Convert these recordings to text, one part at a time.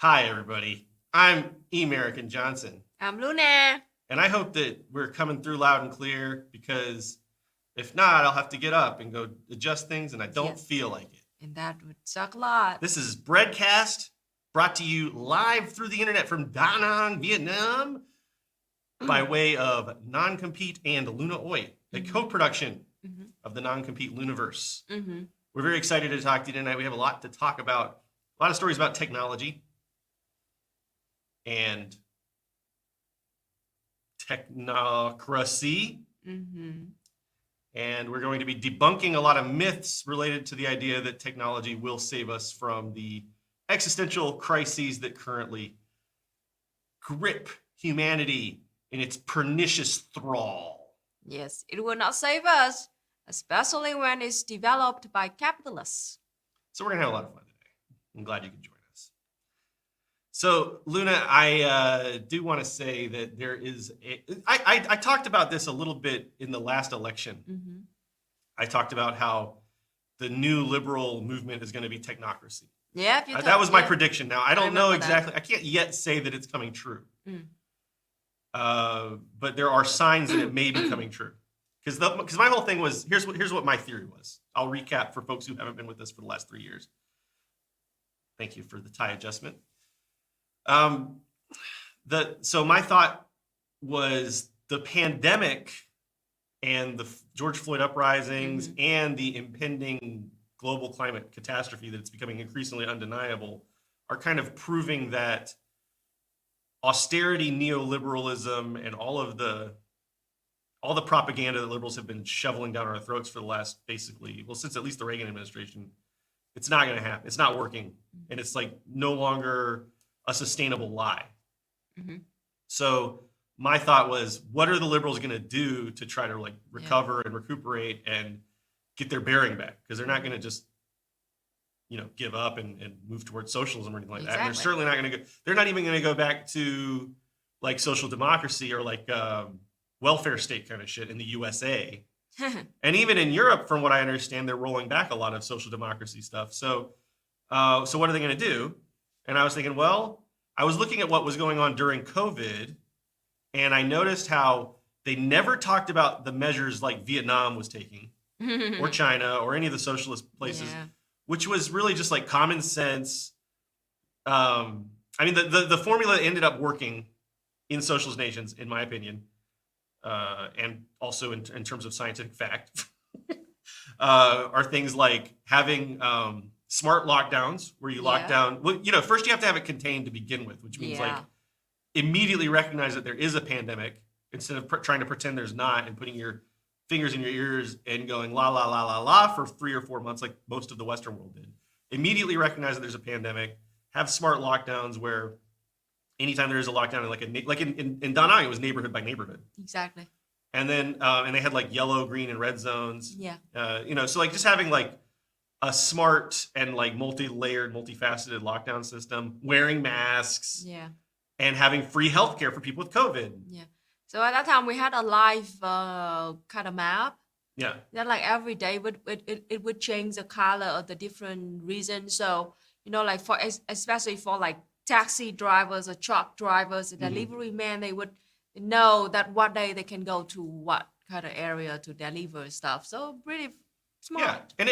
Hi, everybody. I'm E-American Johnson, I'm Luna. and I hope that we're coming through loud and clear because if not, I'll have to get up and go adjust things, and I don't Yes, feel like it. and that would suck a lot. This is BREADCAST, brought to you live through the internet from Da Nang, Vietnam, by way of Non-Compete and Luna Oi, a co-production of the Non-Compete Luniverse. We're very excited to talk to you tonight. We have a lot to talk about, a lot of stories about technology and technocracy. And we're going to be debunking a lot of myths related to the idea that technology will save us from the existential crises that currently grip humanity in its pernicious thrall. Yes, it will not save us, especially when it's developed by capitalists. So we're going to have a lot of fun today. I'm glad you could join us. So, Luna, I do want to say that there is I talked about this a little bit in the last election. I talked about how the new liberal movement is going to be technocracy. Yeah, That was my prediction. Now, I don't know remember that. exactly. I can't yet say that it's coming true. But there are signs that it may be coming true. Because my whole thing was, here's what my theory was. I'll recap for folks who haven't been with us for the last 3 years. Thank you for the tie adjustment. So my thought was the pandemic and the George Floyd uprisings and the impending global climate catastrophe that's becoming increasingly undeniable are kind of proving that austerity, neoliberalism, and all the propaganda that liberals have been shoveling down our throats for the last since at least the Reagan administration, it's not going to happen. It's not working. And it's like no longer a sustainable lie. So my thought was, what are the liberals going to do to try to recover and recuperate and get their bearing back? Because they're not going to just, give up and move towards socialism or anything like that. And they're certainly not going to go. They're not even going to go back to like social democracy or like welfare state kind of shit in the USA. And even in Europe, from what I understand, they're rolling back a lot of social democracy stuff. So what are they going to do? And I was thinking, well, I was looking at what was going on during COVID, and I noticed how they never talked about the measures like Vietnam was taking, or China, or any of the socialist places, which was really just like common sense. I mean, the formula that ended up working in socialist nations, in my opinion, and also in terms of scientific fact, are things like having smart lockdowns where you lock down. Well, first you have to have it contained to begin with, which means like immediately recognize that there is a pandemic instead of trying to pretend there's not and putting your fingers in your ears and going la la la la la for 3 or 4 months like most of the Western world did. Immediately recognize that there's a pandemic. Have smart lockdowns where anytime there is a lockdown, in Da Nang, it was neighborhood by neighborhood. Exactly. And then and they had like yellow, green, and red zones. Yeah. So like just having like a smart and like multi-layered, multifaceted lockdown system, wearing masks, and having free healthcare for people with COVID. Yeah. So at that time we had a live kind of map. Yeah. That like every day it would change the color of the different regions. So like especially for like taxi drivers or truck drivers, the delivery man, they would know that what day they can go to what kind of area to deliver stuff. So pretty smart. Yeah, and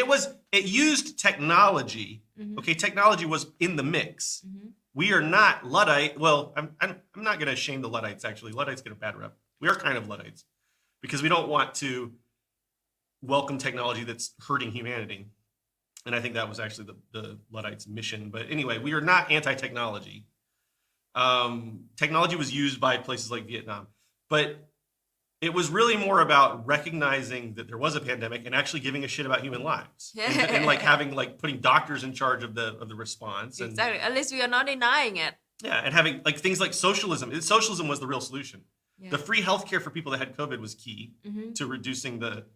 it used technology. Okay, technology was in the mix. We are not Luddite. Well, I'm not going to shame the Luddites. Actually, Luddites get a bad rep. We are kind of Luddites because we don't want to welcome technology that's hurting humanity. And I think that was actually the Luddites' mission. But anyway, we are not anti-technology. Technology was used by places like Vietnam, but it was really more about recognizing that there was a pandemic and actually giving a shit about human lives, and like having like putting doctors in charge of the response. And, exactly. At least we are not denying it. Yeah, and having like things like socialism. Socialism was the real solution. Yeah. The free healthcare for people that had COVID was key to reducing the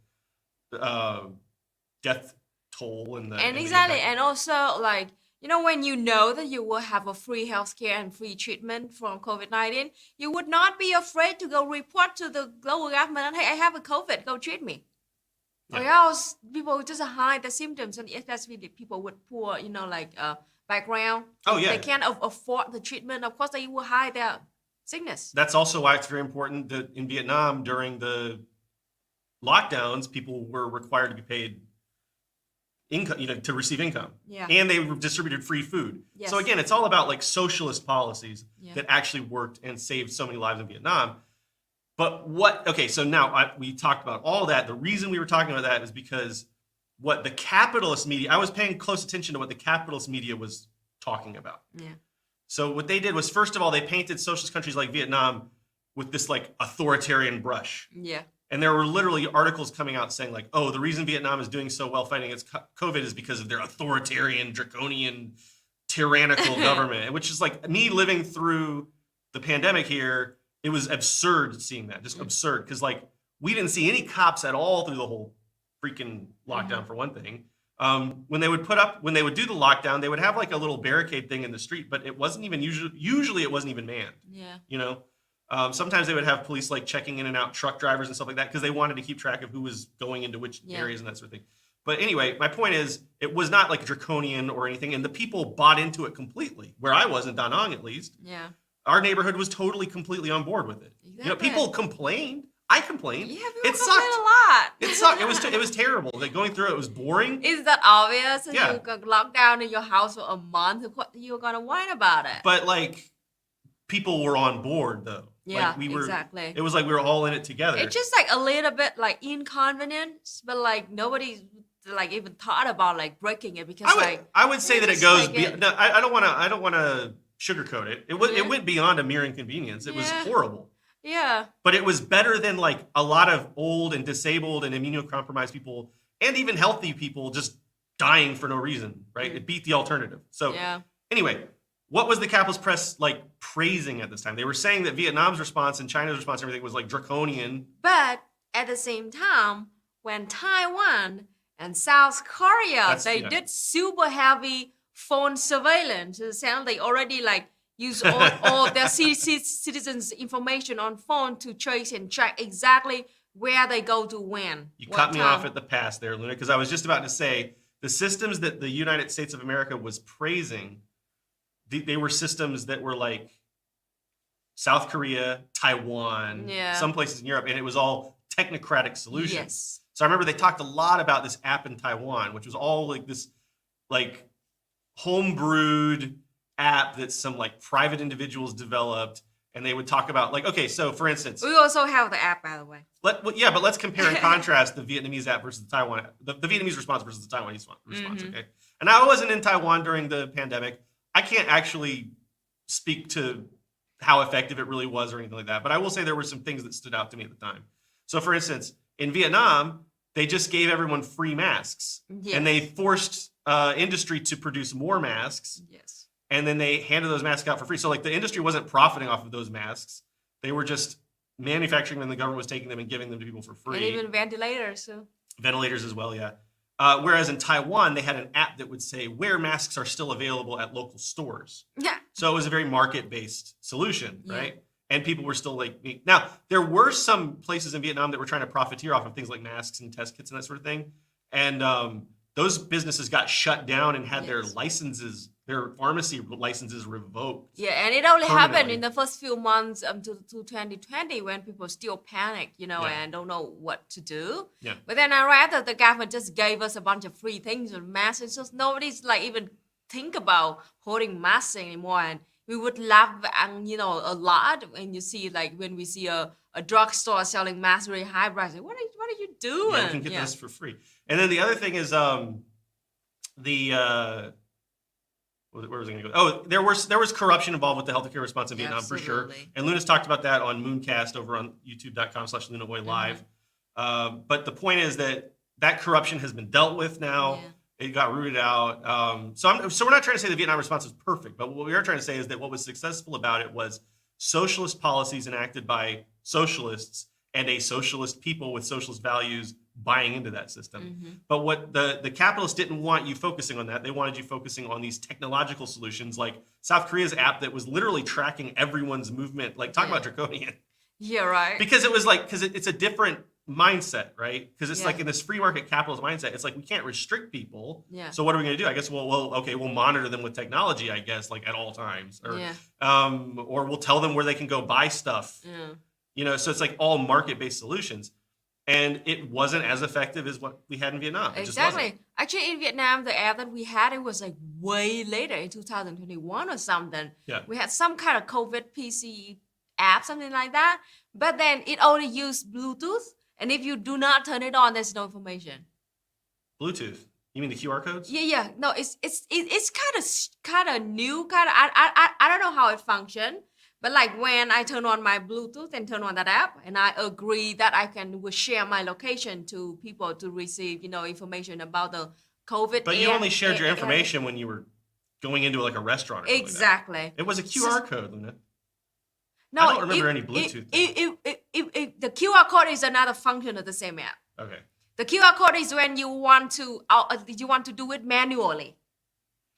death toll and exactly, and also like when you know that you will have a free healthcare and free treatment from COVID-19, you would not be afraid to go report to the global government and, hey, I have a COVID, go treat me. Or else people would just hide the symptoms, and especially the people with poor, background. Oh, yeah. They can't afford the treatment. Of course, they will hide their sickness. That's also why it's very important that in Vietnam during the lockdowns, people were required to be paid income, to receive income. Yeah. And they distributed free food. Yes. So again, it's all about like socialist policies Yeah. that actually worked and saved so many lives in Vietnam. But so now we talked about all that. The reason we were talking about that is because what the capitalist media, I was paying close attention to what the capitalist media was talking about. Yeah. So what they did was, first of all, they painted socialist countries like Vietnam with this like authoritarian brush. Yeah. And there were literally articles coming out saying like, oh, the reason Vietnam is doing so well fighting against COVID is because of their authoritarian, draconian, tyrannical government, which is like me living through the pandemic here. It was absurd seeing that, just absurd. Because like we didn't see any cops at all through the whole freaking lockdown for one thing. When they would do the lockdown, they would have like a little barricade thing in the street, but it wasn't even usually it wasn't even manned. Yeah. Sometimes they would have police like checking in and out truck drivers and stuff like that because they wanted to keep track of who was going into which areas and that sort of thing. But anyway, my point is it was not like draconian or anything, and the people bought into it completely. Where I was in Da Nang, at least, our neighborhood was totally, completely on board with it. Exactly. People complained. I complained. Yeah, people It complain sucked. a lot. It sucked. It was terrible. Like going through it was boring. Is that obvious? Yeah. You got locked down in your house for a month. What you're gonna whine about it? But like people were on board though. Yeah, like, we were, exactly. It was like we were all in it together. It's just like a little bit like inconvenience, but like nobody like even thought about like breaking it because I would say that it goes. No, I don't want to sugarcoat it. It went beyond a mere inconvenience. It was horrible. Yeah. But it was better than like a lot of old and disabled and immunocompromised people and even healthy people just dying for no reason, right? It beat the alternative. So anyway, what was the capitalist press like praising at this time? They were saying that Vietnam's response and China's response and everything was like draconian. But at the same time, when Taiwan and South Korea, they did super heavy phone surveillance. It sounds they already like use all their citizens' information on phone to trace and track exactly where they go to when. You cut me off at the pass there, Luna, because I was just about to say the systems that the United States of America was praising, they were systems that were like South Korea, Taiwan, some places in Europe, and it was all technocratic solutions. Yes. So I remember they talked a lot about this app in Taiwan, which was all like this like homebrewed app that some like private individuals developed, and they would talk about like, okay, so for instance, we also have the app, by the way. But let's compare and contrast the Vietnamese app versus the Taiwan, the Vietnamese response versus the Taiwanese response. Okay, and I wasn't in Taiwan during the pandemic. I can't actually speak to how effective it really was or anything like that, but I will say there were some things that stood out to me at the time. So for instance, in Vietnam, they just gave everyone free masks, and they forced industry to produce more masks. Yes. And then they handed those masks out for free. So like the industry wasn't profiting off of those masks. They were just manufacturing them. The government was taking them and giving them to people for free. And even ventilators. So. Ventilators as well, yeah. Whereas in Taiwan, they had an app that would say where masks are still available at local stores. Yeah. So it was a very market-based solution, right? And people were still like, now there were some places in Vietnam that were trying to profiteer off of things like masks and test kits and that sort of thing. And those businesses got shut down and had their licenses, their pharmacy licenses revoked. Yeah, and it only happened in the first few months to 2020 when people still panic, and don't know what to do. Yeah. But then I rather the government just gave us a bunch of free things and masks. So nobody's like even think about holding masks anymore. And we would laugh, a lot when you see like when we see a drugstore selling masks really high price. Like, what are you doing? Yeah, you can get this for free. And then the other thing is where was I going to go? Oh, there was corruption involved with the healthcare response in Vietnam for sure. And Luna's talked about that on Mooncast over on youtube.com/LunaBoyLive. But the point is that corruption has been dealt with now. Yeah. It got rooted out. So we're not trying to say the Vietnam response was perfect, but what we are trying to say is that what was successful about it was socialist policies enacted by socialists and a socialist people with socialist values buying into that system. But what the capitalists didn't want you focusing on that. They wanted you focusing on these technological solutions like South Korea's app that was literally tracking everyone's movement. Like talk about draconian. Yeah, right. Because it was like, it's a different mindset, right? Because it's Yeah. like in this free market capitalist mindset, it's like we can't restrict people. Yeah. So what are we going to do? I guess we'll monitor them with technology, I guess, like at all times, or we'll tell them where they can go buy stuff. Yeah. So it's like all market-based solutions, and it wasn't as effective as what we had in Vietnam. It just wasn't. Exactly. Actually, in Vietnam, the app that we had, it was like way later in 2021 or something. Yeah. We had some kind of COVID PC app, something like that. But then it only used Bluetooth. And if you do not turn it on, there's no information. Bluetooth. You mean the QR codes? Yeah. No, it's kind of new. I don't know how it functions. But like when I turn on my Bluetooth and turn on that app, and I agree that I will share my location to people to receive, information about the COVID. But you only shared your information when you were going into like a restaurant. Or exactly. Like it was a QR code, Luna. No, I don't remember any Bluetooth. The QR code is another function of the same app. Okay. The QR code is when you want to do it manually.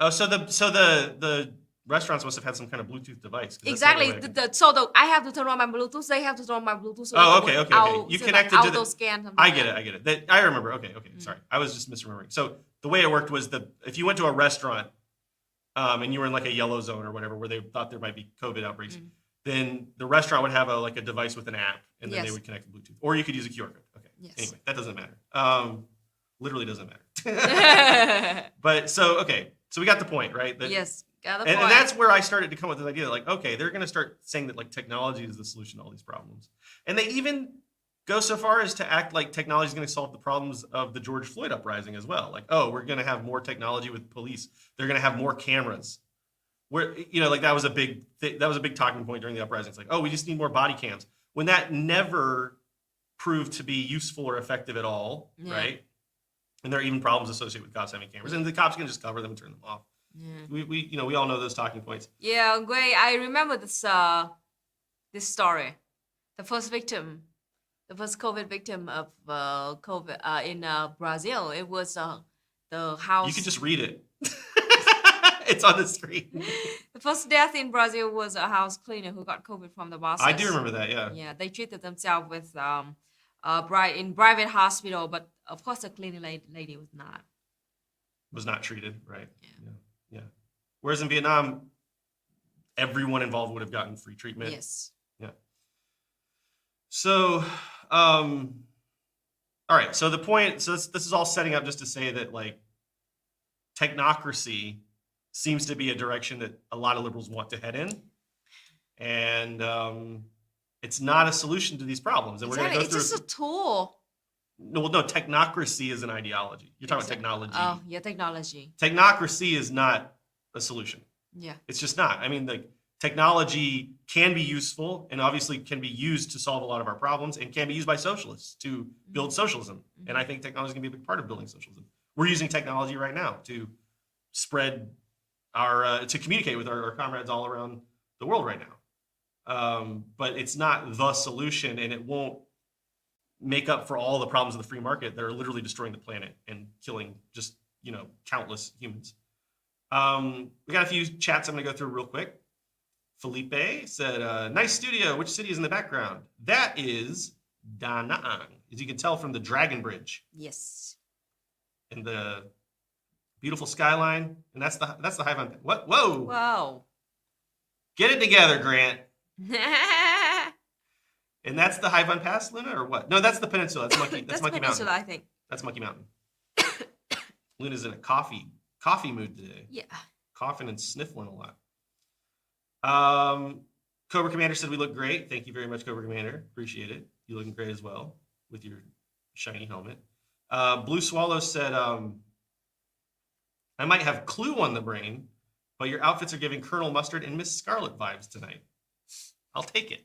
Oh, so the restaurants must have had some kind of Bluetooth device. Exactly. I have to turn on my Bluetooth. They have to turn on my Bluetooth. So okay. You connected to the scan. I get it. I remember. Okay. Sorry, I was just misremembering. So the way it worked was if you went to a restaurant, and you were in like a yellow zone or whatever where they thought there might be COVID outbreaks, then the restaurant would have a device with an app, and then they would connect to Bluetooth, or you could use a QR code. Okay. Yes. Anyway, that doesn't matter. Literally doesn't matter. But so we got the point, right? Yes. Got the point. And that's where I started to come with this idea, like, okay, they're going to start saying that like technology is the solution to all these problems, and they even go so far as to act like technology is going to solve the problems of the George Floyd uprising as well. Like, oh, we're going to have more technology with police. They're going to have more cameras. Where like that was a big talking point during the uprising. It's like, oh, we just need more body cams, when that never proved to be useful or effective at all, right? And there are even problems associated with cops having cameras, and the cops can just cover them and turn them off. Yeah. We all know those talking points. Yeah, great. I remember this story. The first COVID victim of COVID in Brazil. It was the house. You could just read it. It's on the screen. The first death in Brazil was a house cleaner who got COVID from the bosses. I do remember that. Yeah. Yeah, they treated themselves with in private hospital, but of course the cleaning lady was not. Was not treated, right? Yeah. Whereas in Vietnam, everyone involved would have gotten free treatment. Yes. Yeah. So, all right. So the point. So this is all setting up just to say that like technocracy seems to be a direction that a lot of liberals want to head in, and it's not a solution to these problems. And exactly. We're going to go it's through. It's just a tool. No, technocracy is an ideology. You're talking about technology. Oh, yeah, technology. Technocracy is not a solution. Yeah. It's just not. I mean, the technology can be useful and obviously can be used to solve a lot of our problems and can be used by socialists to build socialism. And I think technology is going to be a big part of building socialism. We're using technology right now to spread to communicate with our comrades all around the world right now. But it's not the solution, and it won't make up for all the problems of the free market that are literally destroying the planet and killing just, countless humans. We got a few chats I'm going to go through real quick. Felipe said, nice studio. Which city is in the background? That is Da Nang, as you can tell from the Dragon Bridge. Yes. And the beautiful skyline. And that's the Haivan. What? Whoa. Wow. Get it together, Grant. And that's the Haivan Pass, Luna, or what? No, that's the peninsula. That's Monkey Peninsula, Mountain. I think. That's Monkey Mountain. Luna's in a coffee mood today. Yeah. Coughing and sniffling a lot. Cobra Commander said we look great. Thank you very much, Cobra Commander. Appreciate it. You're looking great as well with your shiny helmet. Blue Swallow said, I might have Clue on the brain, but your outfits are giving Colonel Mustard and Miss Scarlet vibes tonight. I'll take it.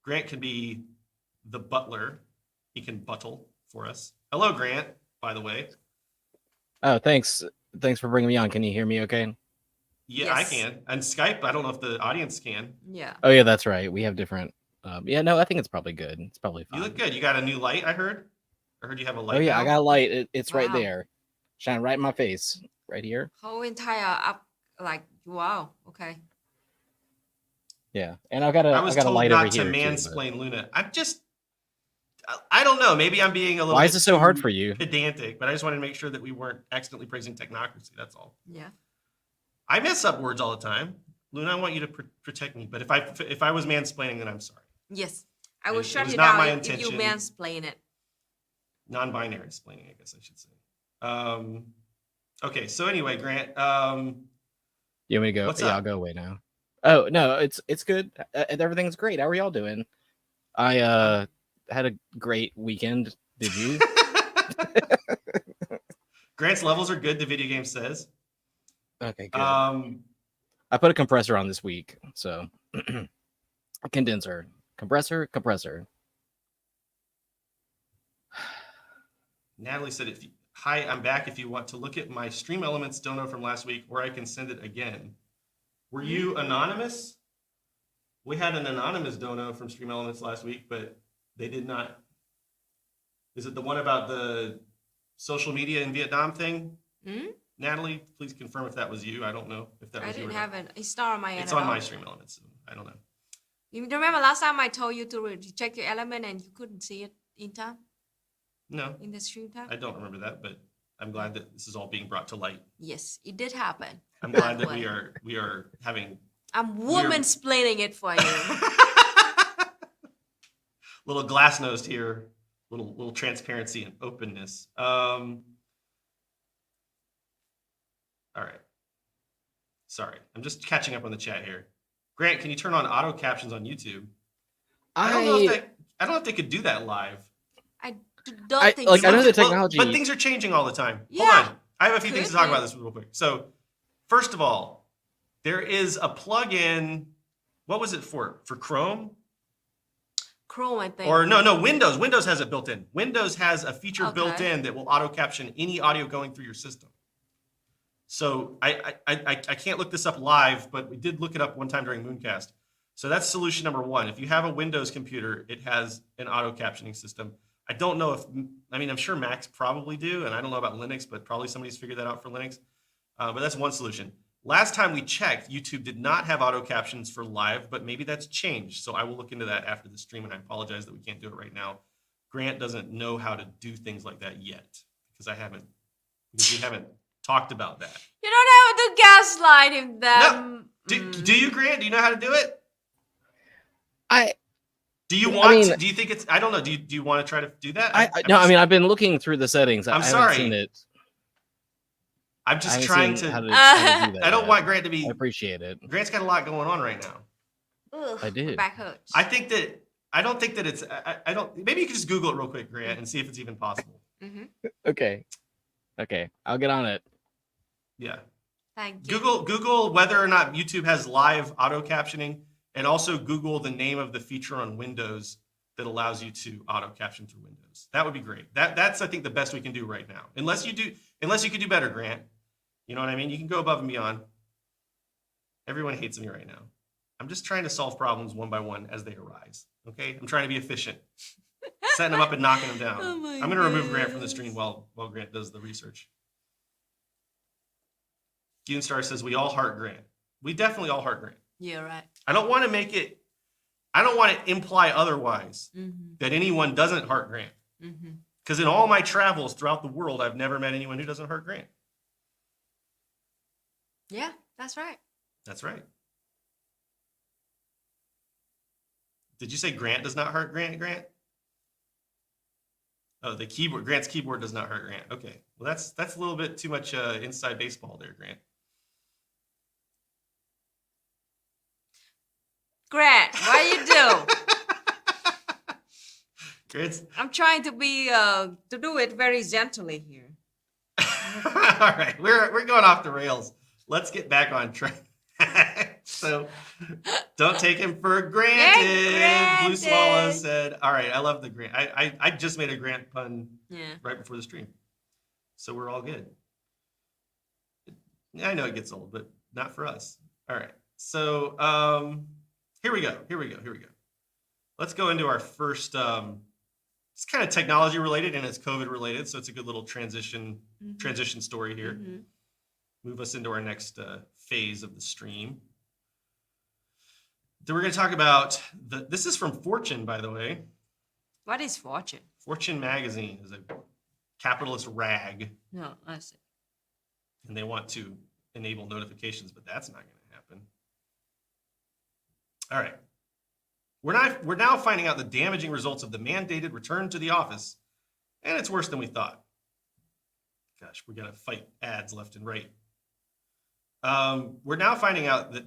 Grant can be the butler. He can buttle for us. Hello, Grant, by the way. Oh, thanks. Thanks for bringing me on. Can you hear me okay? Yeah, Yes. I can. And Skype, I don't know if the audience can. Yeah. Oh, yeah, that's right. We have different. I think it's probably good. It's probably fine. You look good. You got a new light, I heard. I heard you have a light. Oh, yeah, now. I got a light. It's right Wow. there. Shine right in my face. Right here. Whole entire up, like, wow. Okay. Yeah, and I've got a I was I've got a told light not over to here too. mansplain Luna. I don't know. Maybe I'm being a little Why bit is it so hard too for you? pedantic, but I just wanted to make sure that we weren't accidentally praising technocracy. That's all. Yeah. I mess up words all the time. Luna, I want you to protect me. But if I was mansplaining, then I'm sorry. Yes. I will It shut was you not down my if you intention. mansplain it. Non-binary explaining, I guess I should say. Okay, so anyway, Grant, You want me to go? What's Yeah, up? I'll go away now. Oh no, it's good. Everything's great. How are y'all doing? I had a great weekend. Did you? Grant's levels are good, the video game says. Okay, good. Um, I put a compressor on this week, so a condenser, compressor. Natalie said, hi, I'm back if you want to look at my Stream Elements dono from last week, or I can send it again. Were you anonymous? We had an anonymous dono from Stream Elements last week, but they did not. Is it the one about the social media in Vietnam thing? Natalie, please confirm if that was you. I don't know if that was you. I didn't have it. It's not on my end. It's on my Stream Elements. So I don't know. You remember last time I told you to check your element and you couldn't see it in time? No, In the stream time? I don't remember that, but I'm glad that this is all being brought to light. Yes, it did happen. I'm glad that way. we are having I'm woman-splaining it for you. little glass nosed here, little transparency and openness. All right. Sorry, I'm just catching up on the chat here. Grant, can you turn on auto captions on YouTube? I don't know if they could do that live. I don't think like, so. I know the technology. But things are changing all the time. Yeah. Hold on. I have a few things to Could talk be. about this real quick. So, first of all, there is a plugin. What was it for? For Chrome? Chrome, I think. Or no, Windows. Windows has it built in. Windows has a feature built Okay. in that will auto caption any audio going through your system. So I can't look this up live, but we did look it up one time during Mooncast. So that's solution number one. If you have a Windows computer, it has an auto captioning system. I don't know I'm sure Macs probably do, and I don't know about Linux, but probably somebody's figured that out for Linux. But that's one solution. Last time we checked, YouTube did not have auto captions for live, but maybe that's changed. So I will look into that after the stream, and I apologize that we can't do it right now. Grant doesn't know how to do things like that yet because we haven't talked about that. You don't have to gaslight him then. Do you, Grant? Do you know how to do it? Do you think it's? I don't know. Do you want to try to do that? I've been looking through the settings. I'm I sorry. haven't seen it. I'm just trying to. How to do that I don't yet. want Grant to be. I appreciate it. Grant's got a lot going on right now. Ugh, I do. my back hurts. I don't think that it's. I don't. Maybe you can just Google it real quick, Grant, and see if it's even possible. Okay, I'll get on it. Yeah. Thank you. Google whether or not YouTube has live auto captioning, and also Google the name of the feature on Windows that allows you to auto caption through Windows. That would be great. That's I think the best we can do right now. Unless you could do better, Grant. You know what I mean? You can go above and beyond. Everyone hates me right now. I'm just trying to solve problems one by one as they arise. Okay? I'm trying to be efficient. Setting them up and knocking them down. Oh my I'm going to remove Grant from the stream while Grant does the research. Gunstar says we all heart Grant. We definitely all heart Grant. Yeah, right. I don't want to imply otherwise that anyone doesn't heart Grant. Because in all my travels throughout the world, I've never met anyone who doesn't heart Grant. Yeah, that's right. That's right. Did you say Grant does not hurt Grant? Oh, Grant's keyboard does not hurt Grant. Okay. Well, that's a little bit too much inside baseball there, Grant. Grant, what you do? Grant's I'm trying to do it very gently here. all right. We're going off the rails. Let's get back on track. So don't take him for granted. Blue Swallow said, all right, I love the Grant. I just made a Grant pun right before the stream. So we're all good. I know it gets old, but not for us. All right. So here we go. Let's go into our first, it's kind of technology related and it's COVID related. So it's a good little transition story here. Move us into our next phase of the stream. Then we're going to talk about this is from Fortune, by the way. What is fortune? Fortune magazine is a capitalist rag, No, I see. and they want to enable notifications, but that's not going to happen. All right. We're now finding out the damaging results of the mandated return to the office, and it's worse than we thought. Gosh, we're going to fight ads left and right. We're now finding out that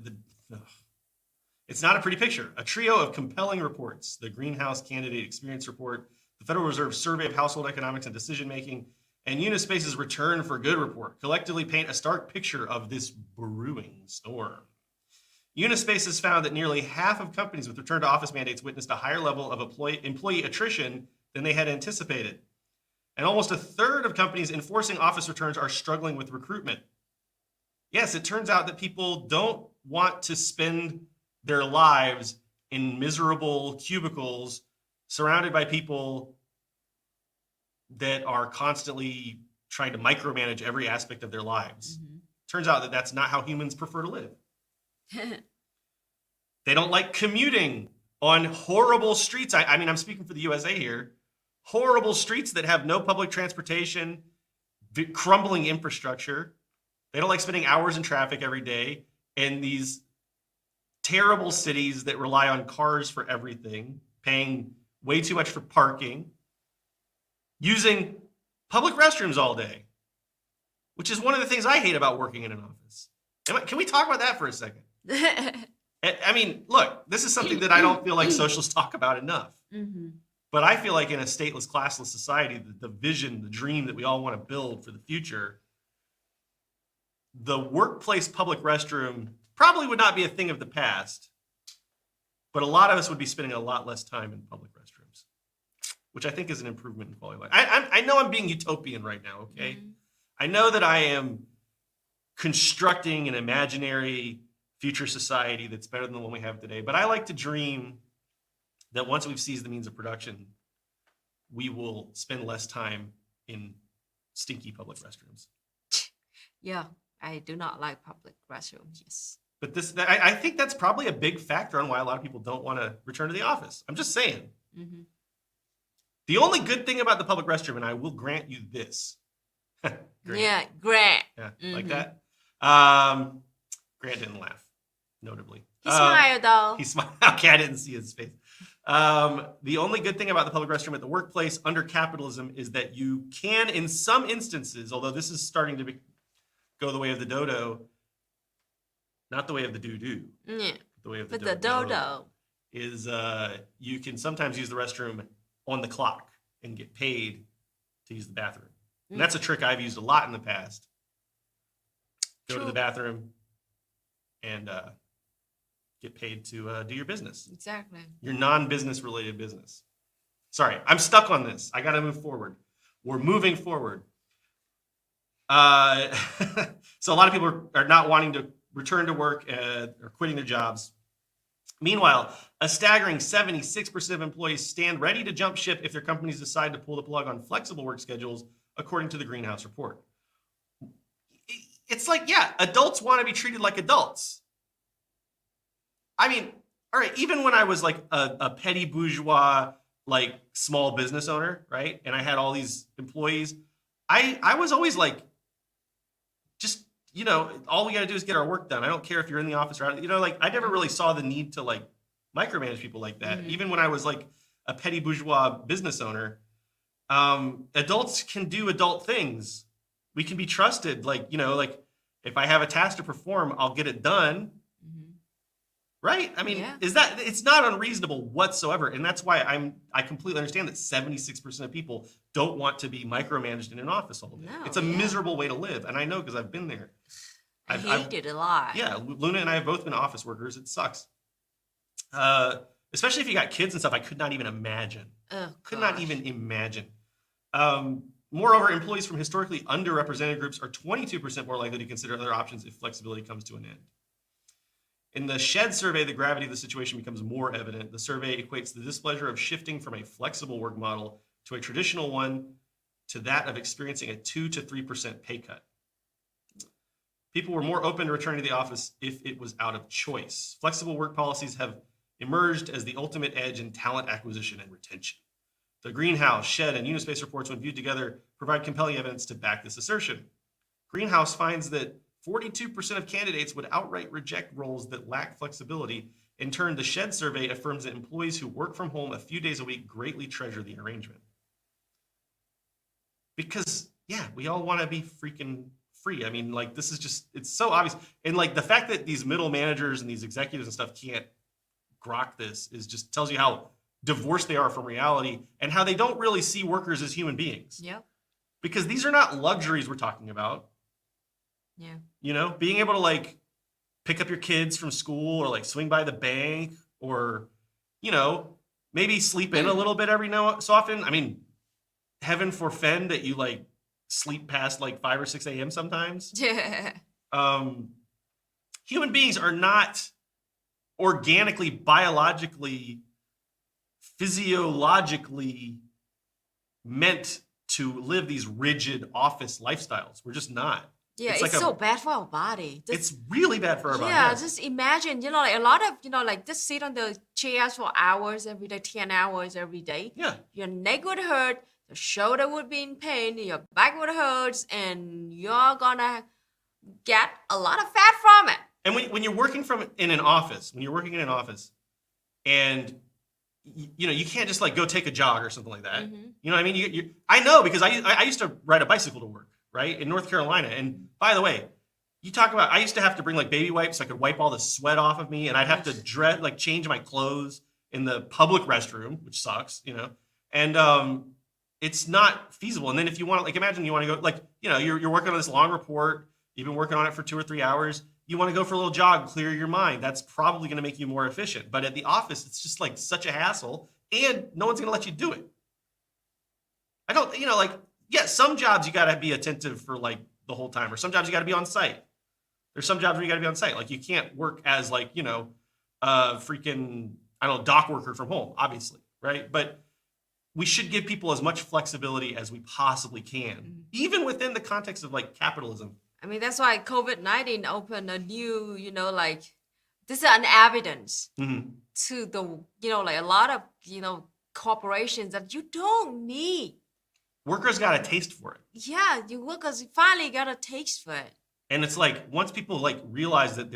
it's not a pretty picture. A trio of compelling reports, the Greenhouse Candidate Experience Report, the Federal Reserve Survey of Household Economics and Decision-Making, and Unispace's Return for Good report collectively paint a stark picture of this brewing storm. Unispace has found that nearly half of companies with return to office mandates witnessed a higher level of employee attrition than they had anticipated. And almost a third of companies enforcing office returns are struggling with recruitment. Yes, it turns out that people don't want to spend their lives in miserable cubicles surrounded by people that are constantly trying to micromanage every aspect of their lives. Mm-hmm. Turns out that that's not how humans prefer to live. They don't like commuting on horrible streets. I mean, I'm speaking for the USA here. Horrible streets that have no public transportation, crumbling infrastructure. They don't like spending hours in traffic every day, and these terrible cities that rely on cars for everything, paying way too much for parking, using public restrooms all day, which is one of the things I hate about working in an office. Can we talk about that for a second? I mean, look, this is something that I don't feel like socialists talk about enough. Mm-hmm. But I feel like in a stateless, classless society, the vision, the dream that we all want to build for the future, the workplace public restroom probably would not be a thing of the past, but a lot of us would be spending a lot less time in public restrooms, which I think is an improvement in quality of life. I know I'm being utopian right now, okay? Mm-hmm. I know that I am constructing an imaginary future society that's better than the one we have today, but I like to dream that once we've seized the means of production, we will spend less time in stinky public restrooms. Yeah, I do not like public restrooms. Yes. But I think that's probably a big factor on why a lot of people don't want to return to the office. I'm just saying. Mm-hmm. The only good thing about the public restroom, and I will grant you this. Yeah, great. Yeah, Mm-hmm. like that. Grant didn't laugh, notably. He smiled though. He smiled. Okay, I didn't see his face. The only good thing about the public restroom at the workplace under capitalism is that you can, in some instances, although this is starting to go the way of the dodo, not the way of the doo-doo, Yeah. the way of the But the dodo. is you can sometimes use the restroom on the clock and get paid to use the bathroom. And that's a trick I've used a lot in the past. Go to the bathroom and get paid to do your business. Exactly. Your non-business related business. Sorry, I'm stuck on this. I got to move forward. We're moving forward. So a lot of people are not wanting to return to work or quitting their jobs. Meanwhile, a staggering 76% of employees stand ready to jump ship if their companies decide to pull the plug on flexible work schedules, according to the Greenhouse report. It's like, yeah, adults want to be treated like adults. I mean, all right, even when I was like a petty bourgeois, like small business owner, right? And I had all these employees, I was always like, just, you know, all we got to do is get our work done. I don't care if you're in the office or out. You know, like I never really saw the need to like micromanage people like that. Mm-hmm. Even when I was like a petty bourgeois business owner, adults can do adult things. We can be trusted. Like, you know, like if I have a task to perform, I'll get it done. Mm-hmm. Right? I mean, Yeah. It's not unreasonable whatsoever. And that's why I completely understand that 76% of people don't want to be micromanaged in an office all day. No, It's a yeah. miserable way to live. And I know because I've been there. I hate it a lot. Yeah, Luna and I have both been office workers. It sucks. Especially if you got kids and stuff, I could not even imagine. Oh, Could not even imagine. Moreover, employees from historically underrepresented groups are 22% more likely to consider other options if flexibility comes to an end. In the SHED survey, the gravity of the situation becomes more evident. The survey equates the displeasure of shifting from a flexible work model to a traditional one to that of experiencing a 2 to 3% pay cut. People were more open to returning to the office if it was out of choice. Flexible work policies have emerged as the ultimate edge in talent acquisition and retention. The Greenhouse, Shed, and Unispace reports, when viewed together, provide compelling evidence to back this assertion. Greenhouse finds that 42% of candidates would outright reject roles that lack flexibility. In turn, the Shed survey affirms that employees who work from home a few days a week greatly treasure the arrangement. Because, yeah, we all want to be freaking free. I mean, like, this is just, it's so obvious. And like the fact that these middle managers and these executives and stuff can't grok this is just tells you how divorced they are from reality and how they don't really see workers as human beings. Yeah. Because these are not luxuries we're talking about. Yeah. You know, being able to like pick up your kids from school or like swing by the bank or, you know, maybe sleep in a little bit every now so often. I mean, heaven forfend that you like sleep past like 5 or 6 a.m. sometimes. Yeah. Human beings are not organically, biologically, physiologically meant to live these rigid office lifestyles. We're just not. Yeah, It's it's like so bad for our body. It's really bad for our body. Yeah, just imagine, you know, like a lot of, you know, like just sit on the chairs for hours every day, 10 hours every day. Yeah. Your neck would hurt, your shoulder would be in pain, your back would hurt, and you're gonna get a lot of fat from it. And when you're working in an office, and you know, you can't just like go take a jog or something like that. Mm-hmm. You know what I mean? I know because I used to ride a bicycle to work, right, in North Carolina. And by the way, you talk about, I used to have to bring like baby wipes so I could wipe all the sweat off of me, and I'd have to change my clothes in the public restroom, which sucks, you know. And it's not feasible. And then if you want to, like, imagine you want to go, like, you know, you're working on this long report, you've been working on it for 2 or 3 hours. You want to go for a little jog, clear your mind. That's probably going to make you more efficient. But at the office, it's just like such a hassle, and no one's going to let you do it. I don't, you know, like, yeah, some jobs you got to be attentive for like the whole time, or some jobs you got to be on site. There's some jobs where you got to be on site. Like, you can't work as like, you know, freaking, I don't know, dock worker from home, obviously, right? But we should give people as much flexibility as we possibly can, even within the context of like capitalism. I mean, that's why COVID-19 opened a new, you know, like, this is an evidence to the, you know, like a lot of, you know, corporations that you don't need. Workers got a taste for it. Yeah, you workers finally got a taste for it. And it's like, once people like realize that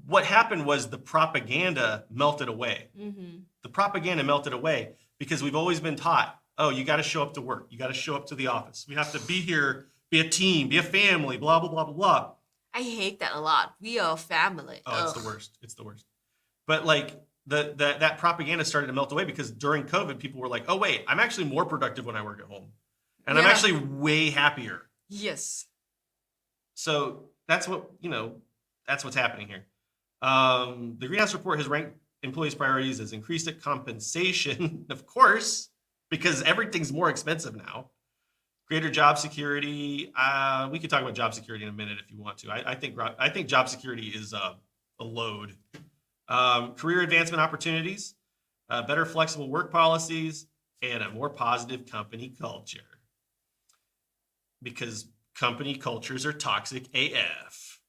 what happened was the propaganda melted away. Mm-hmm. The propaganda melted away because we've always been taught, oh, you got to show up to work. You got to show up to the office. We have to be here, be a team, be a family, blah, blah, blah, blah, blah. I hate that a lot. We are a family. Oh, it's the worst. It's the worst. But like that propaganda started to melt away because during COVID, people were like, oh, wait, I'm actually more productive when I work at home. And I'm actually way happier. Yes. So that's what, you know, that's what's happening here. The Greenhouse report has ranked employees' priorities as increased compensation, of course, because everything's more expensive now. Greater job security. We could talk about job security in a minute if you want to. I think job security is a load. Career advancement opportunities, better flexible work policies, and a more positive company culture. Because company cultures are toxic AF.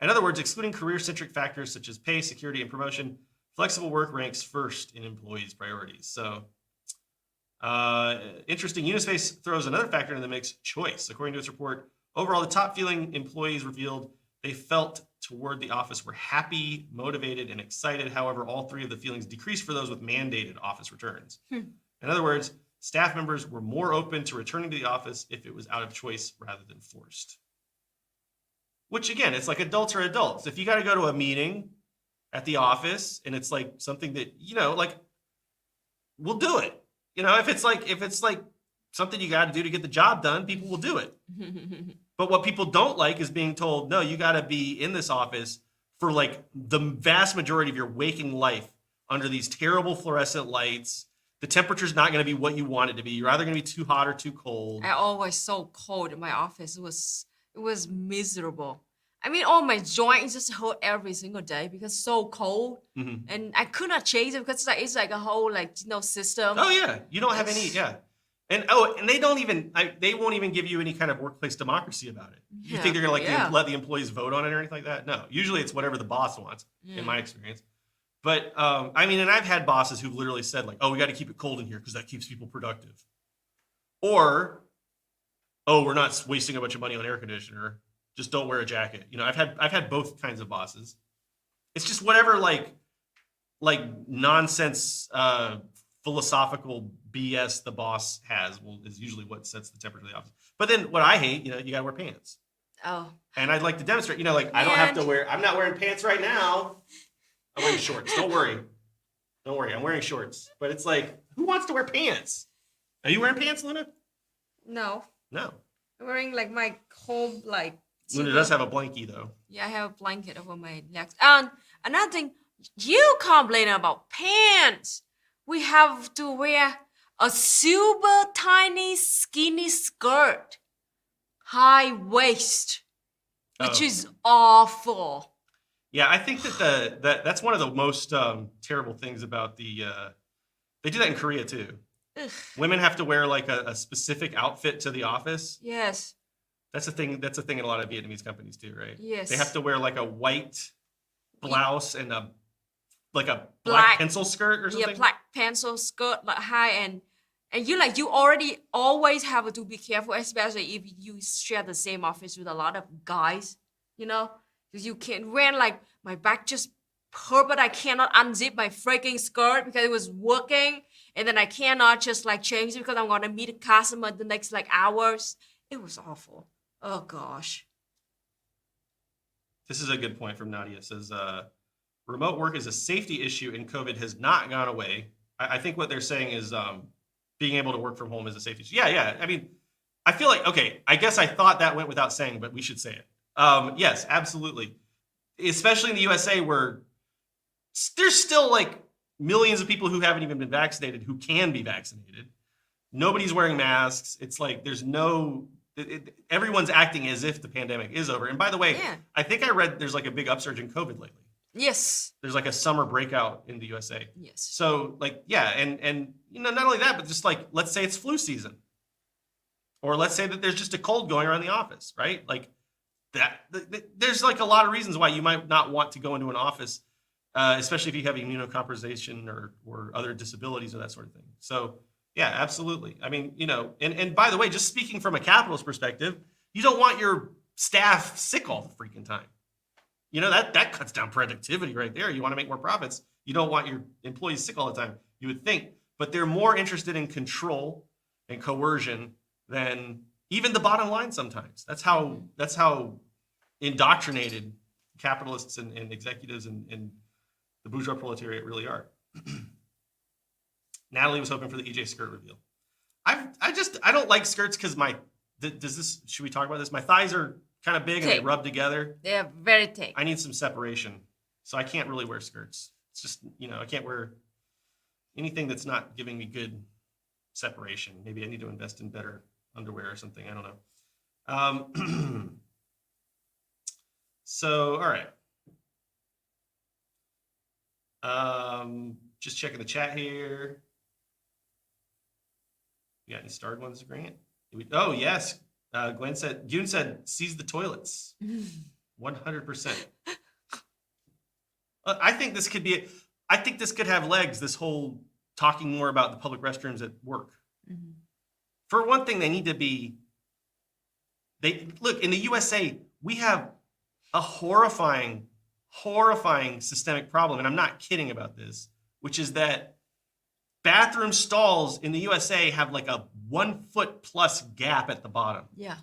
In other words, excluding career-centric factors such as pay, security, and promotion, flexible work ranks first in employees' priorities. So, interesting, Unispace throws another factor in the mix, choice. According to its report, overall, the top feeling employees revealed they felt toward the office were happy, motivated, and excited. However, all three of the feelings decreased for those with mandated office returns. In other words, staff members were more open to returning to the office if it was out of choice rather than forced. Which, again, it's like adults are adults. If you got to go to a meeting at the office and it's like something that, you know, like, we'll do it. You know, if it's like something you got to do to get the job done, people will do it. But what people don't like is being told, no, you got to be in this office for like the vast majority of your waking life under these terrible fluorescent lights. The temperature's not going to be what you want it to be. You're either going to be too hot or too cold. I always so cold in my office. It was miserable. I mean, all my joints just hurt every single day because it's so cold, and I could not change it because it's like a whole, like, you know, system. Oh yeah, you don't have any. Yeah, And they don't even they won't even give you any kind of workplace democracy about it. You think they're gonna let the employees vote on it or anything like that? No. Usually it's whatever the boss wants, in my experience. But I mean, and I've had bosses who've literally said like, "Oh, we got to keep it cold in here because that keeps people productive," or, "Oh, we're not wasting a bunch of money on air conditioner. Just don't wear a jacket." You know, I've had both kinds of bosses. It's just whatever like nonsense philosophical BS the boss has is usually what sets the temperature of the office. But then what I hate, you know, you gotta wear pants. Oh. And I'd like to demonstrate, you know, like I don't have to I'm not wearing pants right now. I'm wearing shorts. Don't worry. I'm wearing shorts. But it's like, who wants to wear pants? Are you wearing pants, Luna? No. No. I'm wearing like my whole like. Luna does have a blankie though. Yeah, I have a blanket over my legs. And another thing, you complain about pants. We have to wear a super tiny skinny skirt, high waist, which is awful. Yeah, I think that's one of the most terrible things about they do that in Korea too. Ugh. Women have to wear like a specific outfit to the office. Yes. That's a thing in a lot of Vietnamese companies too, right? Yes. They have to wear like a white blouse and a black pencil skirt or something. Yeah, black pencil skirt, like high and you already always have to be careful, especially if you share the same office with a lot of guys, you know, because you can't wear like my back just hurt, but I cannot unzip my freaking skirt because it was working, and then I cannot just like change it because I'm gonna meet a customer the next like hours. It was awful. Oh gosh. This is a good point from Nadia. It says, remote work is a safety issue and COVID has not gone away. I think what they're saying is being able to work from home is a safety issue. Yeah. I mean, I feel like, okay, I guess I thought that went without saying, but we should say it. Yes, absolutely. Especially in the USA where there's still like millions of people who haven't even been vaccinated who can be vaccinated. Nobody's wearing masks. It's like there's everyone's acting as if the pandemic is over. And by the way, I think I read there's like a big upsurge in COVID lately. Yes. There's like a summer breakout in the USA. Yes. So like, yeah. And you know, not only that, but just like, let's say it's flu season, or let's say that there's just a cold going around the office, right? Like there's like a lot of reasons why you might not want to go into an office, especially if you have immunocompromisation or other disabilities or that sort of thing. So yeah, absolutely. I mean, you know, and by the way, just speaking from a capitalist perspective, you don't want your staff sick all the freaking time. You know, that cuts down productivity right there. You want to make more profits. You don't want your employees sick all the time, you would think. But they're more interested in control and coercion than even the bottom line sometimes. That's how indoctrinated capitalists and executives and the bourgeois proletariat really are. Natalie was hoping for the EJ skirt reveal. I don't like skirts because should we talk about this? My thighs are kind of big and they rub together. They're very thick. I need some separation. So I can't really wear skirts. It's just, you know, I can't wear anything that's not giving me good separation. Maybe I need to invest in better underwear or something. I don't know. So, all right. Just checking the chat here. You got any starred ones, Grant? Oh, yes. Yoon said, seize the toilets. 100%. I think this could have legs, this whole talking more about the public restrooms at work. Mm-hmm. For one thing, they need to be, look, in the USA, we have a horrifying systemic problem, and I'm not kidding about this, which is that bathroom stalls in the USA have like a 1 foot plus gap at the bottom. Yeah.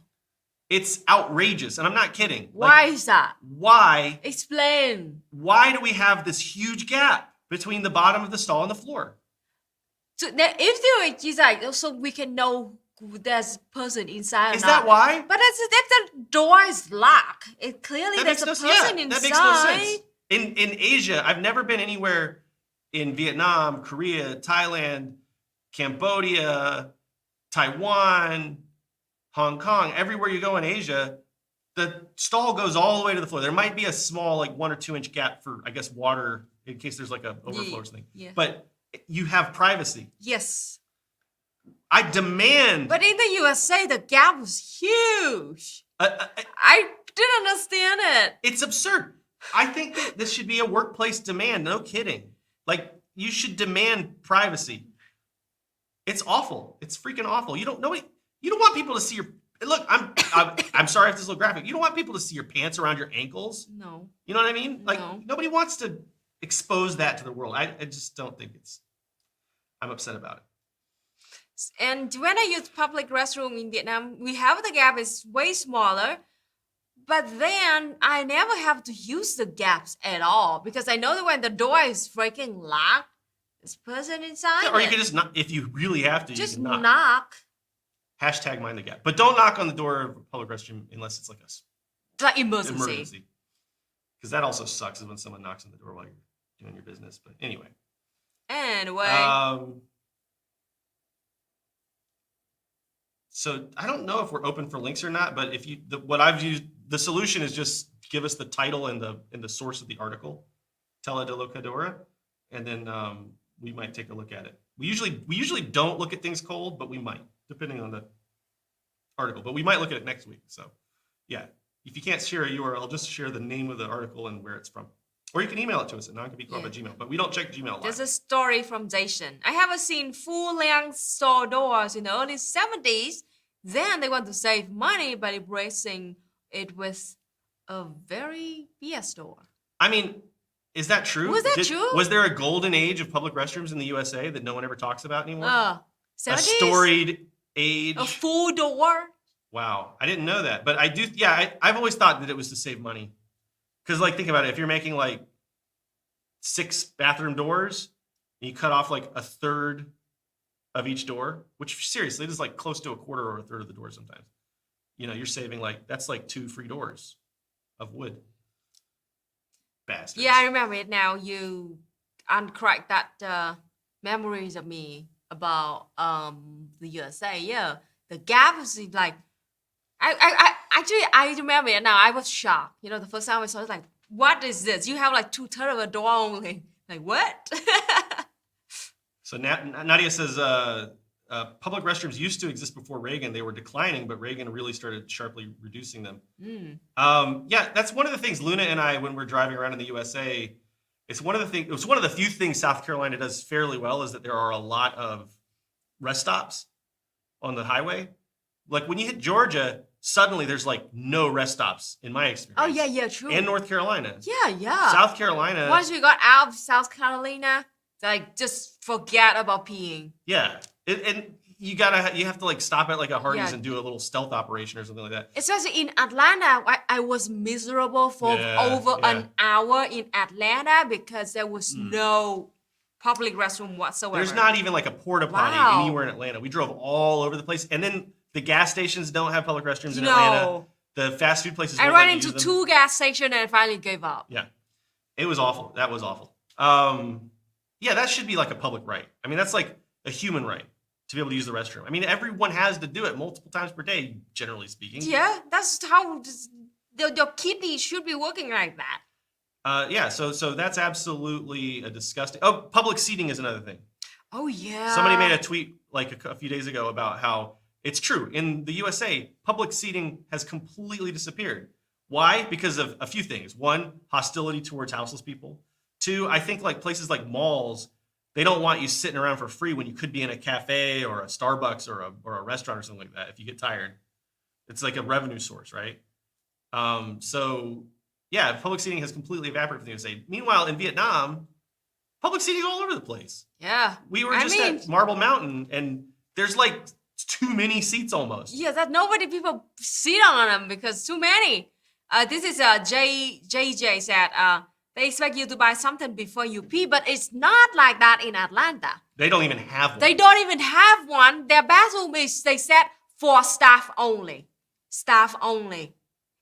It's outrageous, and I'm not kidding. Why is that? Why? Explain. Why do we have this huge gap between the bottom of the stall and the floor? So that if there is like, so we can know who there's a person inside or not. Is that why? But if the door is locked, it clearly there's a person inside. That makes no sense. In Asia, I've never been anywhere in Vietnam, Korea, Thailand, Cambodia, Taiwan, Hong Kong, everywhere you go in Asia, the stall goes all the way to the floor. There might be a small, like 1 or 2 inch gap for, I guess, water in case there's like a overflow or something. Yeah. But you have privacy. Yes. I demand. But in the USA, the gap was huge. I didn't understand it. It's absurd. I think that this should be a workplace demand. No kidding. Like, you should demand privacy. It's awful. It's freaking awful. You don't want people to see your. Look, I'm sorry if this is a little graphic. You don't want people to see your pants around your ankles. No. You know what I mean? Like, No. nobody wants to expose that to the world. I just don't think I'm upset about it. And when I use public restroom in Vietnam, we have the gap is way smaller, but then I never have to use the gaps at all because I know that when the door is freaking locked, this person inside. Yeah, or you can just knock if you really have to. just you can knock. Hashtag mind the gap, but don't knock on the door of a public restroom unless it's like Like a emergency. emergency. Because that also sucks is when someone knocks on the door while you're doing your business. But anyway. Anyway. So I don't know if we're open for links or not, but if what I've used, the solution is just give us the title and the source of the article, Teledilocadora, and then we might take a look at it. We usually don't look at things cold, but we might, depending on the article. But we might look at it next week. So yeah, if you can't share a URL, just share the name of the article and where it's from. Or you can email it to us at noncompete@gmail. But we don't check Gmail live. There's a story from Jason. I haven't seen full-length store doors in the early 70s. Then they want to save money by replacing it with a very BS store. I mean, is that true? Was that true? Was there a golden age of public restrooms in the USA that no one ever talks about anymore? 70s? A storied age. A full door? Wow, I didn't know that. But I do, yeah, I've always thought that it was to save money. Because, like, think about it. If you're making, like, 6 bathroom doors, and you cut off, like, a third of each door, which, seriously, it is, like, close to a quarter or a third of the door sometimes. You know, you're saving, like, that's, like, 2 free doors of wood. Bastards. Yeah, I remember it now. You uncracked that memories of me about the USA. Yeah, the gap is, like, I remember it now. I was shocked. You know, the first time I saw it, I was like, what is this? You have like 2/3 of a door only. Like, what? So Nadia says, public restrooms used to exist before Reagan. They were declining, but Reagan really started sharply reducing them. Yeah, that's one of the things Luna and I, when we're driving around in the USA, it's one of the few things South Carolina does fairly well is that there are a lot of rest stops on the highway. Like when you hit Georgia, suddenly there's like no rest stops in my experience. Oh, yeah, true. And North Carolina. Yeah. South Carolina. Once we got out of South Carolina, like just forget about peeing. Yeah. And you have to like stop at like a Hardee's Yeah. and do a little stealth operation or something like that. Especially in Atlanta, I was miserable for over an hour in Atlanta because there was no public restroom whatsoever. There's not even like a porta potty Wow. anywhere in Atlanta. We drove all over the place. And then the gas stations don't have public restrooms in Atlanta. The fast food places I won't ran let you into use them. 2 gas stations and I finally gave up. Yeah. It was awful. That was awful. Yeah, that should be like a public right. I mean, that's like a human right to be able to use the restroom. I mean, everyone has to do it multiple times per day, generally speaking. Yeah, that's how your kidney should be working like that. Yeah, so that's absolutely a disgusting. Oh, public seating is another thing. Oh, yeah. Somebody made a tweet like a few days ago about how it's true. In the USA, public seating has completely disappeared. Why? Because of a few things. 1, hostility towards houseless people. 2, I think like places like malls, they don't want you sitting around for free when you could be in a cafe or a Starbucks or a restaurant or something like that if you get tired. It's like a revenue source, right? So yeah, public seating has completely evaporated from the USA. Meanwhile, in Vietnam, public seating is all over the place. Yeah. We were just at Marble Mountain, and there's like too many seats almost. Yeah, that nobody people sit on them because too many. This is JJ said they expect you to buy something before you pee, but it's not like that in Atlanta. They don't even have one. They don't even have one. Their bathroom is, they said, for staff only. Staff only.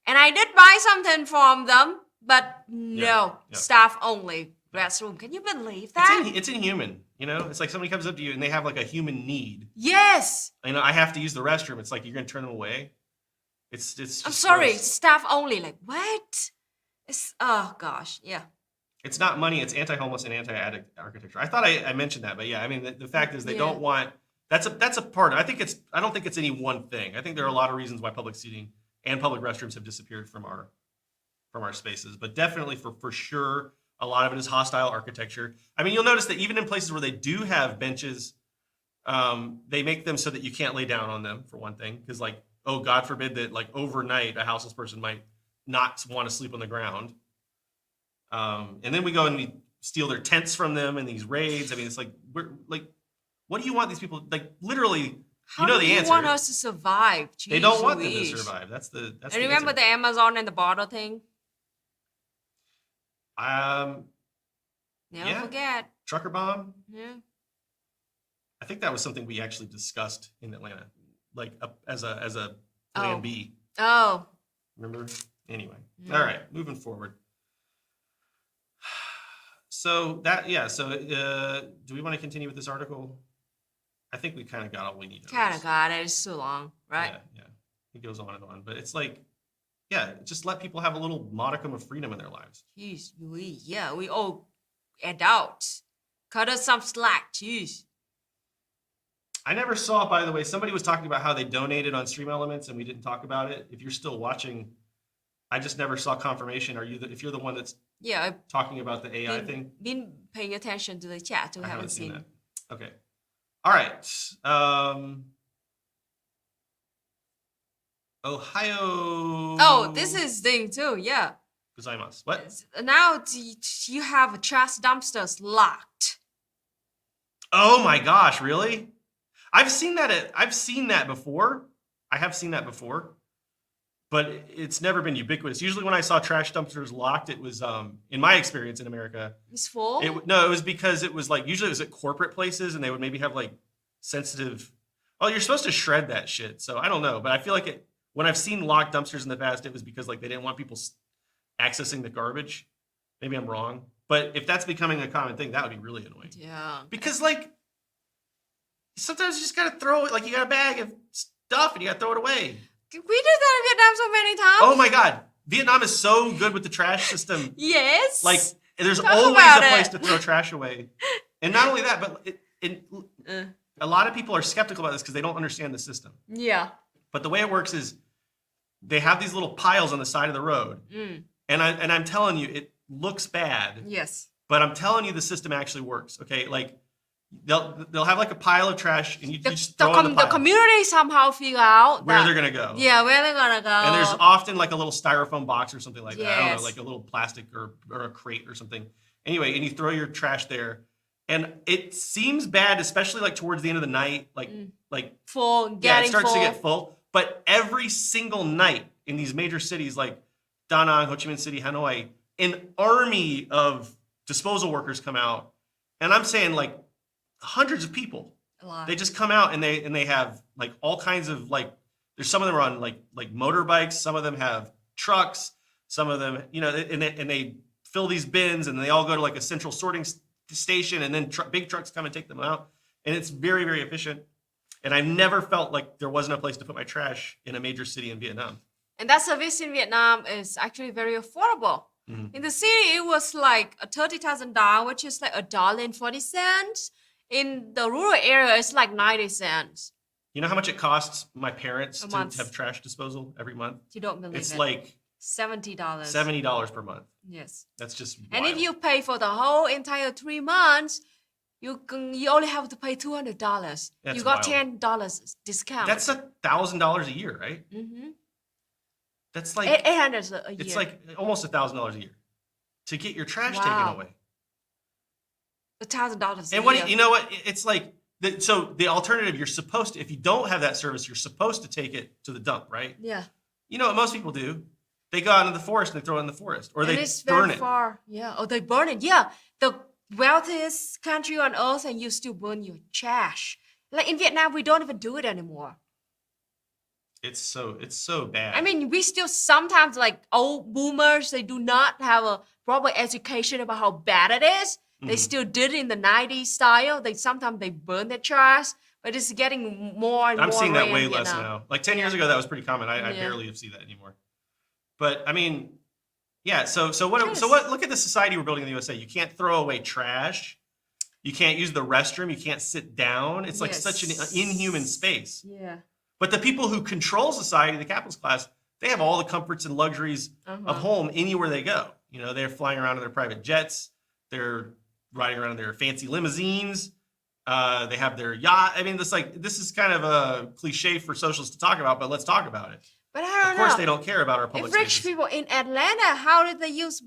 And I did buy something from them, but no, staff only restroom. Can you believe that? It's inhuman. You know, it's like somebody comes up to you and they have like a human need. Yes. You know, I have to use the restroom. It's like you're gonna turn them away. It's I'm sorry, gross. staff only. Like what? It's oh gosh, yeah. It's not money. It's anti-homeless and anti-addict architecture. I thought I mentioned that, but yeah, I mean the fact is they don't want That's a part. I don't think it's any one thing. I think there are a lot of reasons why public seating and public restrooms have disappeared from our spaces. But definitely for sure, a lot of it is hostile architecture. I mean, you'll notice that even in places where they do have benches, they make them so that you can't lay down on them, for one thing, because like, oh, God forbid that like overnight a houseless person might not want to sleep on the ground. And then we go and we steal their tents from them in these raids. I mean, it's like, we're like, what do you want these people, like literally, How you know do the you answer. want us to survive? They don't want them to Jeez survive. That's the And remember answer. the Amazon and the bottle thing? Never Yeah. forget. Trucker bomb. Yeah. I think that was something we actually discussed in Atlanta, like as a plan Oh. B. Oh. Remember? Anyway, Yeah. all right, moving forward. So that, yeah. So do we want to continue with this article? I think we kind of got all we need. Kind of got it. It's too long, right? Yeah, yeah. It goes on and on, but it's like, yeah, just let people have a little modicum of freedom in their lives. Jeez, we all adults. Cut us some slack, jeez. I never saw, by the way, somebody was talking about how they donated on Stream Elements and we didn't talk about it. If you're still watching, I just never saw confirmation. If you're the one that's Yeah, I've talking about the AI thing? been paying attention to the chat, so I haven't seen. that. Okay. All right. Ohio. Oh, this is thing too, yeah. Gozaimasu. What? Now you have trash dumpsters locked. Oh my gosh, really? I've seen that before. I have seen that before. But it's never been ubiquitous. Usually when I saw trash dumpsters locked, it was in my experience in America. It's full? It was because it was like usually it was at corporate places and they would maybe have like sensitive. Oh, you're supposed to shred that shit. So I don't know, but I feel like when I've seen locked dumpsters in the past, it was because like they didn't want people accessing the garbage. Maybe I'm wrong, but if that's becoming a common thing, that would be really annoying. Yeah. Because like sometimes you just gotta throw it. Like you got a bag of stuff and you gotta throw it away. We did that in Vietnam so many times. Oh my God, Vietnam is so good with the trash system. Yes. Like there's Talk always about a place it. to throw trash away, and not only that, but a lot of people are skeptical about this because they don't understand the system. Yeah. But the way it works is they have these little piles on the side of the road, and I'm telling you, it looks bad. Yes. But I'm telling you, the system actually works. Okay, like they'll have like a pile of trash, and you just throw in the pile. The community somehow figure out where they're gonna go. Yeah, where they're gonna go. And there's often like a little styrofoam box or something like that. I don't know, Yes. like a little plastic or a crate or something. Anyway, and you throw your trash there. And it seems bad, especially like towards the end of the night, like full, yeah, it getting starts full. to get full. But every single night in these major cities like Da Nang, Ho Chi Minh City, Hanoi, an army of disposal workers come out, and I'm saying like hundreds of people. A lot. They just come out and they have like all kinds of like. There's some of them are on like motorbikes. Some of them have trucks. Some of them, you know, and they fill these bins and they all go to like a central sorting station, and then big trucks come and take them out, and it's very, very efficient. And I've never felt like there wasn't a place to put my trash in a major city in Vietnam. And that service in Vietnam is actually very affordable. Mm-hmm. In the city, it was like $30,000, which is like $1.40. In the rural area, it's like 90 cents. You know how much it costs my parents A to month. have trash disposal every month? You don't believe It's it. like $70. $70 per month. Yes. That's just And wild. if you pay for the whole entire 3 months, you only have to pay $200. That's You got wild. $10 discount. That's $1,000 a year, right? Mm-hmm. That's like $800 a year. it's like almost $1,000 a year to get your trash taken Wow. away. $1,000 a And what year. you know what? It's like so the alternative. You're supposed to, if you don't have that service, you're supposed to take it to the dump, right? Yeah. You know what most people do? They go out into the forest and they throw it in the forest, or And they it's burn very it. far. Yeah. Or they burn it. Yeah. The wealthiest country on earth, and you still burn your trash. Like in Vietnam, we don't even do it anymore. It's so bad. I mean, we still sometimes like old boomers, they do not have a proper education about how bad it is. They still did it in the 90s style. Sometimes they burn their trash, but it's getting more and I'm more seeing that rare way in less Vietnam. now. Like 10 years ago, that was pretty common. I Yeah. barely see that anymore. But I mean, yeah. So what? Yes. So what? Look at the society we're building in the USA. You can't throw away trash. You can't use the restroom. You can't sit down. It's like such an inhuman space. Yeah. But the people who control society, the capitalist class, they have all the comforts and luxuries of home anywhere they go. You know, they're flying around in their private jets. They're riding around in their fancy limousines. They have their yacht. I mean, this is kind of a cliche for socialists to talk about, but let's talk about it. But I don't know. Of course, they don't care about our public If rich spaces. people in Atlanta, how did they use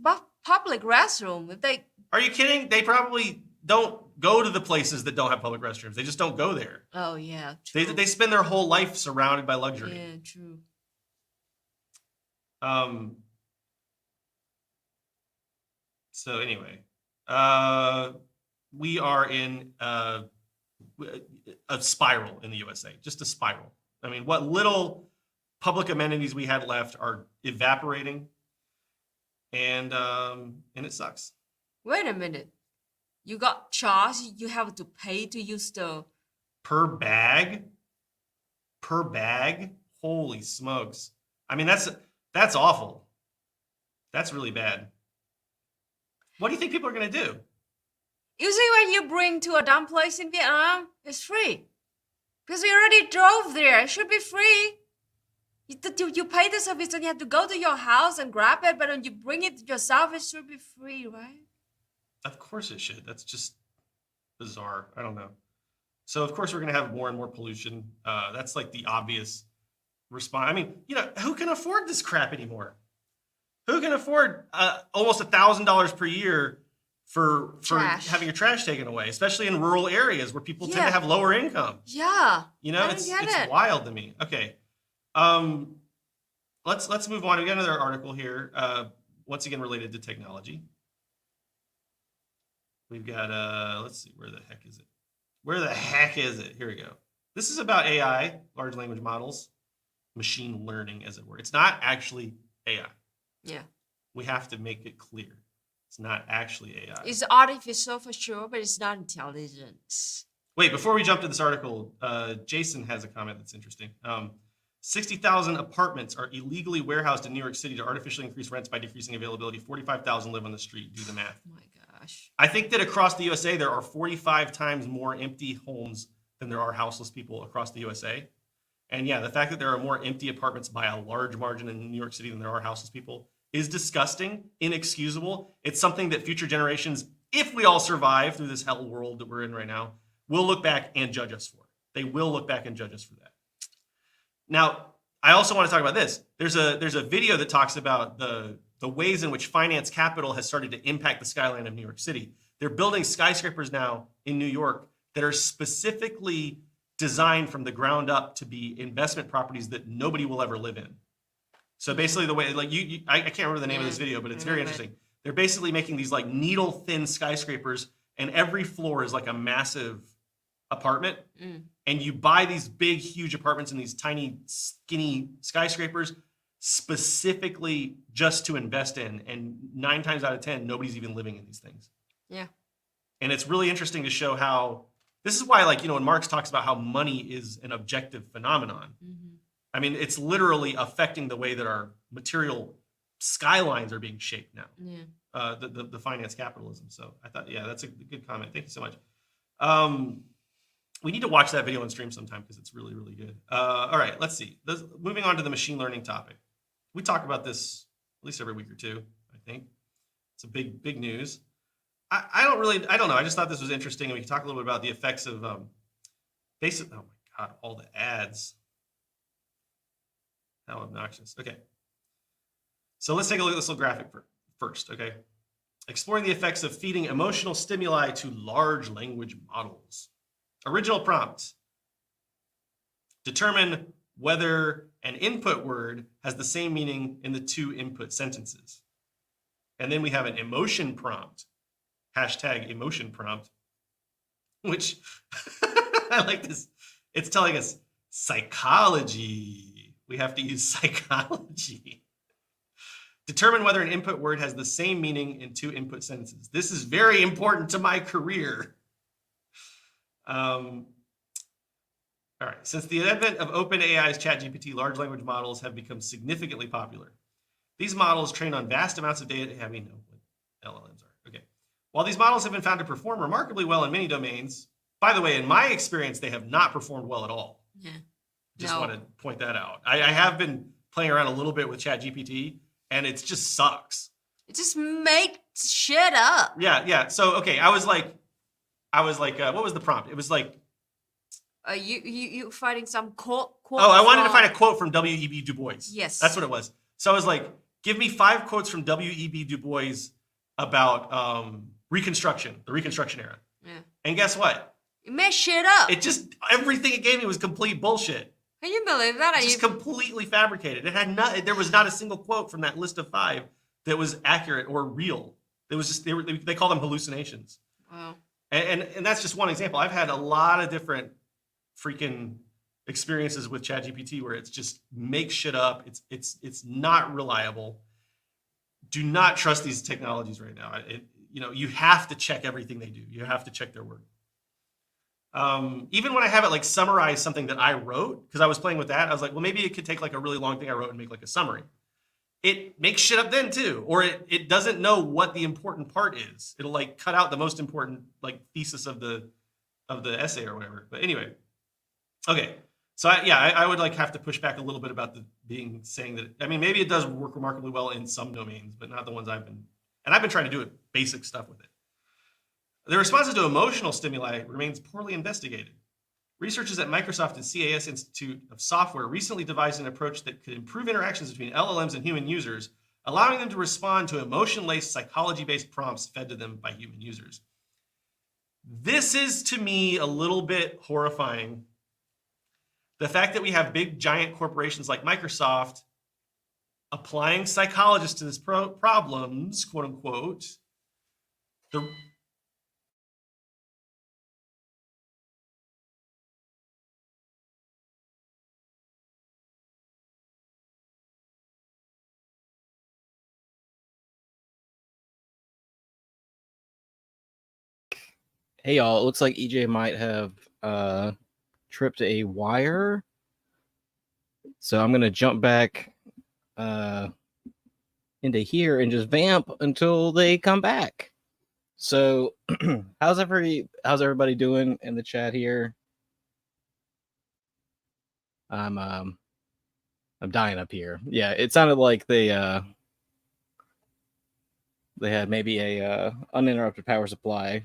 public restroom? If they Are you kidding? They probably don't go to the places that don't have public restrooms. They just don't go there. Oh yeah, true. They spend their whole life surrounded by luxury. Yeah, true. So anyway, we are in a spiral in the USA, just a spiral. I mean, what little public amenities we had left are evaporating, and it sucks. Wait a minute. You got charged. You have to pay to use the. Per bag. Holy smokes! I mean, that's awful. That's really bad. What do you think people are going to do? Usually, when you bring to a dumb place in Vietnam, it's free because we already drove there. It should be free. You pay the service and you have to go to your house and grab it, but when you bring it yourself, it should be free, right? Of course it should. That's just bizarre. I don't know. So of course we're going to have more and more pollution. That's like the obvious response. I mean, you know, who can afford this crap anymore? Who can afford almost $1,000 per year for Trash. having your trash taken away, especially in rural areas where people tend to have lower income? Yeah. You know, I it's don't get it. wild to me. Okay. Let's move on. We got another article here, once again related to technology. We've got let's see, where the heck is it? Where the heck is it? Here we go. This is about AI, large language models, machine learning, as it were. It's not actually AI. Yeah. We have to make it clear. It's not actually AI. It's artificial for sure, but it's not intelligence. Wait, before we jump to this article, Jason has a comment that's interesting. 60,000 apartments are illegally warehoused in New York City to artificially increase rents by decreasing availability. 45,000 live on the street. Do the math. Oh my gosh. I think that across the USA, there are 45 times more empty homes than there are houseless people across the USA. And yeah, the fact that there are more empty apartments by a large margin in New York City than there are houseless people is disgusting, inexcusable. It's something that future generations, if we all survive through this hell world that we're in right now, will look back and judge us for. They will look back and judge us for that. Now, I also want to talk about this. There's a video that talks about the ways in which finance capital has started to impact the skyline of New York City. They're building skyscrapers now in New York that are specifically designed from the ground up to be investment properties that nobody will ever live in. So basically the way, like I can't remember the name of this video, but it's very interesting. They're basically making these like needle thin skyscrapers, and every floor is like a massive apartment. And you buy these big, huge apartments in these tiny, skinny skyscrapers specifically just to invest in. And 9 times out of 10, nobody's even living in these things. Yeah. And it's really interesting to show how, this is why, like, you know, when Marx talks about how money is an objective phenomenon, I mean, it's literally affecting the way that our material skylines are being shaped now. Yeah. The finance capitalism. So I thought, yeah, that's a good comment. Thank you so much. We need to watch that video on stream sometime because it's really, really good. All right, let's see. Moving on to the machine learning topic. We talk about this at least every week or two, I think. It's a big news. I don't know. I just thought this was interesting, and we can talk a little bit about the effects of basic. Oh my God, all the ads. How obnoxious. Okay. So let's take a look at this little graphic first, okay? Exploring the effects of feeding emotional stimuli to large language models. Original prompt. Determine whether an input word has the same meaning in the 2 input sentences. And then we have an emotion prompt. Hashtag emotion prompt. Which, I like this. It's telling us psychology. We have to use psychology. Determine whether an input word has the same meaning in 2 input sentences. This is very important to my career. All right. Since the advent of OpenAI's ChatGPT, large language models have become significantly popular. These models train on vast amounts of data. We know what LLMs are. Okay. While these models have been found to perform remarkably well in many domains, by the way, in my experience, they have not performed well at all. Yeah. Just No. want to point that out. I have been playing around a little bit with ChatGPT, and it just sucks. It just make shit up. Yeah. So okay, I was like, what was the prompt? It was like, You finding some quote. I wanted to find a quote from W.E.B. Du Bois. Yes. That's what it was. So I was like, give me 5 quotes from W.E.B. Du Bois about Reconstruction, the Reconstruction era. Yeah. And guess what? It made shit up. It just, everything it gave me was complete bullshit. Can you believe that? Just completely fabricated. It had there was not a single quote from that list of 5 that was accurate or real. It was just, they call them hallucinations. Wow. And that's just one example. I've had a lot of different freaking experiences with ChatGPT where it's just make shit up. It's not reliable. Do not trust these technologies right now. You have to check everything they do. You have to check their work. Even when I have it like summarize something that I wrote, because I was playing with that, I was like, well, maybe it could take like a really long thing I wrote and make like a summary. It makes shit up then too, or it doesn't know what the important part is. It'll like cut out the most important like thesis of the essay or whatever. But anyway, okay. So I would like have to push back a little bit about saying that. I mean, maybe it does work remarkably well in some domains, but not the ones I've been trying to do basic stuff with it. The responses to emotional stimuli remains poorly investigated. Researchers at Microsoft and CAS Institute of Software recently devised an approach that could improve interactions between LLMs and human users, allowing them to respond to emotion-laced psychology-based prompts fed to them by human users. This is, to me, a little bit horrifying. The fact that we have big, giant corporations like Microsoft applying psychologists to these problems, quote unquote, Hey y'all, it looks like EJ might have tripped a wire. So I'm gonna jump back into here and just vamp until they come back. So how's everybody doing in the chat here? I'm dying up here. Yeah, it sounded like they had maybe a uninterrupted power supply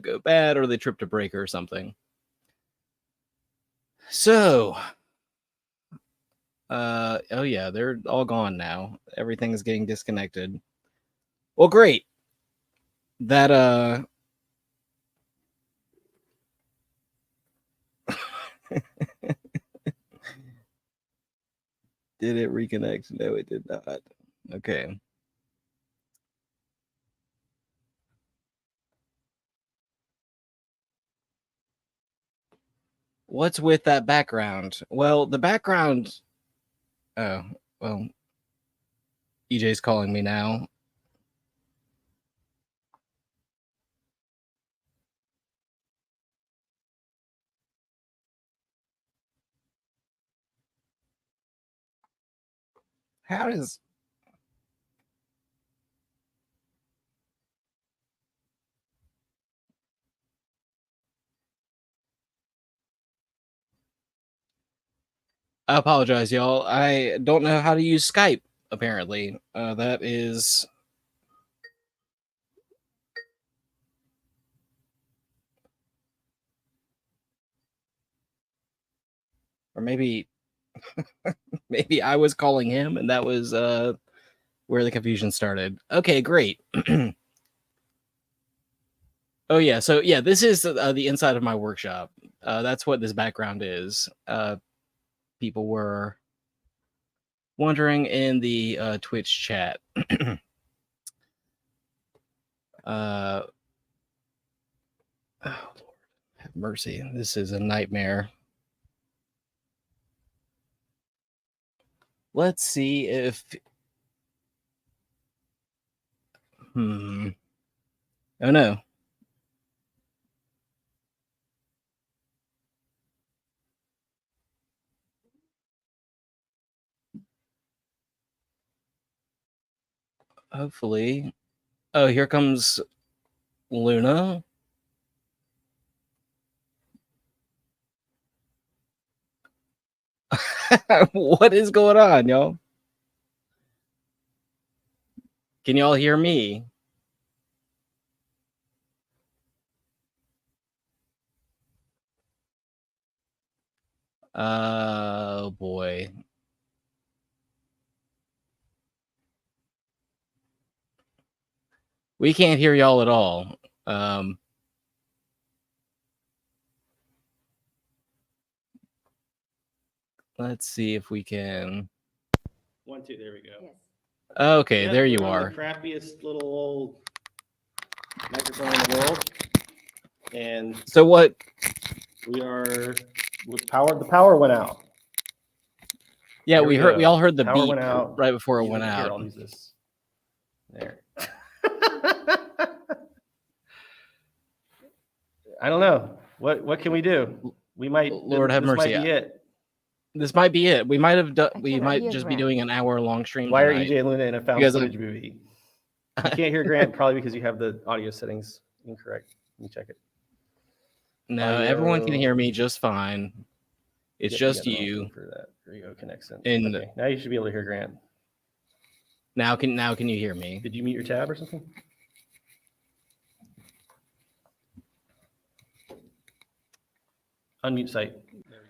go bad, or they tripped a breaker or something. So oh yeah, they're all gone now. Everything is getting disconnected. Well, great. That did it reconnect? No, it did not. Okay. What's with that background? Well, the background. Oh, well. EJ's calling me now. How does. I apologize, y'all. I don't know how to use Skype, apparently. That is. Or maybe. Maybe I was calling him, and that was where the confusion started. Okay, great. Oh yeah, so yeah, this is the inside of my workshop. That's what this background is. People were wondering in the Twitch chat. Oh Lord, have mercy! This is a nightmare. Let's see if. Oh no. Hopefully. Oh, here comes Luna. What is going on, y'all? Can y'all hear me? Oh boy. We can't hear y'all at all. Let's see if we can. 1, 2, there we go. Yes. Okay, Yep, there you we're on are. the crappiest little old microphone in the world, and So what? we are with power. The power went out. Yeah, There we go. all heard the Power beep went out right before it Use went Here, out. I'll use this. There. I don't know. What can we do? We might. Lord have this mercy. might be it. This might be it. We might have done. I We cannot might hear just be Grant. doing an hour-long stream Why are tonight. EJ and Luna in a found Because footage movie? You can't hear Grant probably because you have the audio settings incorrect. Let me check it. No, everyone can Audio. hear me just fine. It's Yep, just got the wrong you. thing for that. There you go. Connection. And Okay, now you should be able to hear Grant. now can you hear me? Did you mute your tab or something? Unmute site. There we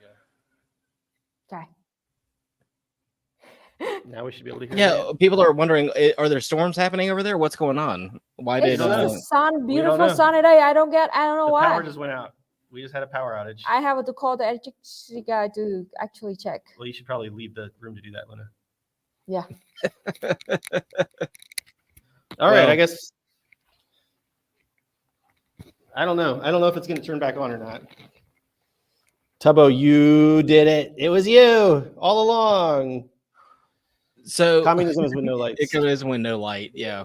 Okay. go. Now we should be able to hear. Yeah, Grant. people are wondering: are there storms happening over there? What's going on? Why It's did? don't know. just a sun, We don't beautiful know. sunny day. I don't know The why. power just went out. We just had a power outage. I have to call the electricity guy to actually check. Well, you should probably leave the room to do that, Luna. Yeah. All right, Well- I guess. I don't know. I don't know if it's going to turn back on or not. Tubbo, you did it. It was you all along. So Communism is with no lights. it is when no light. Yeah.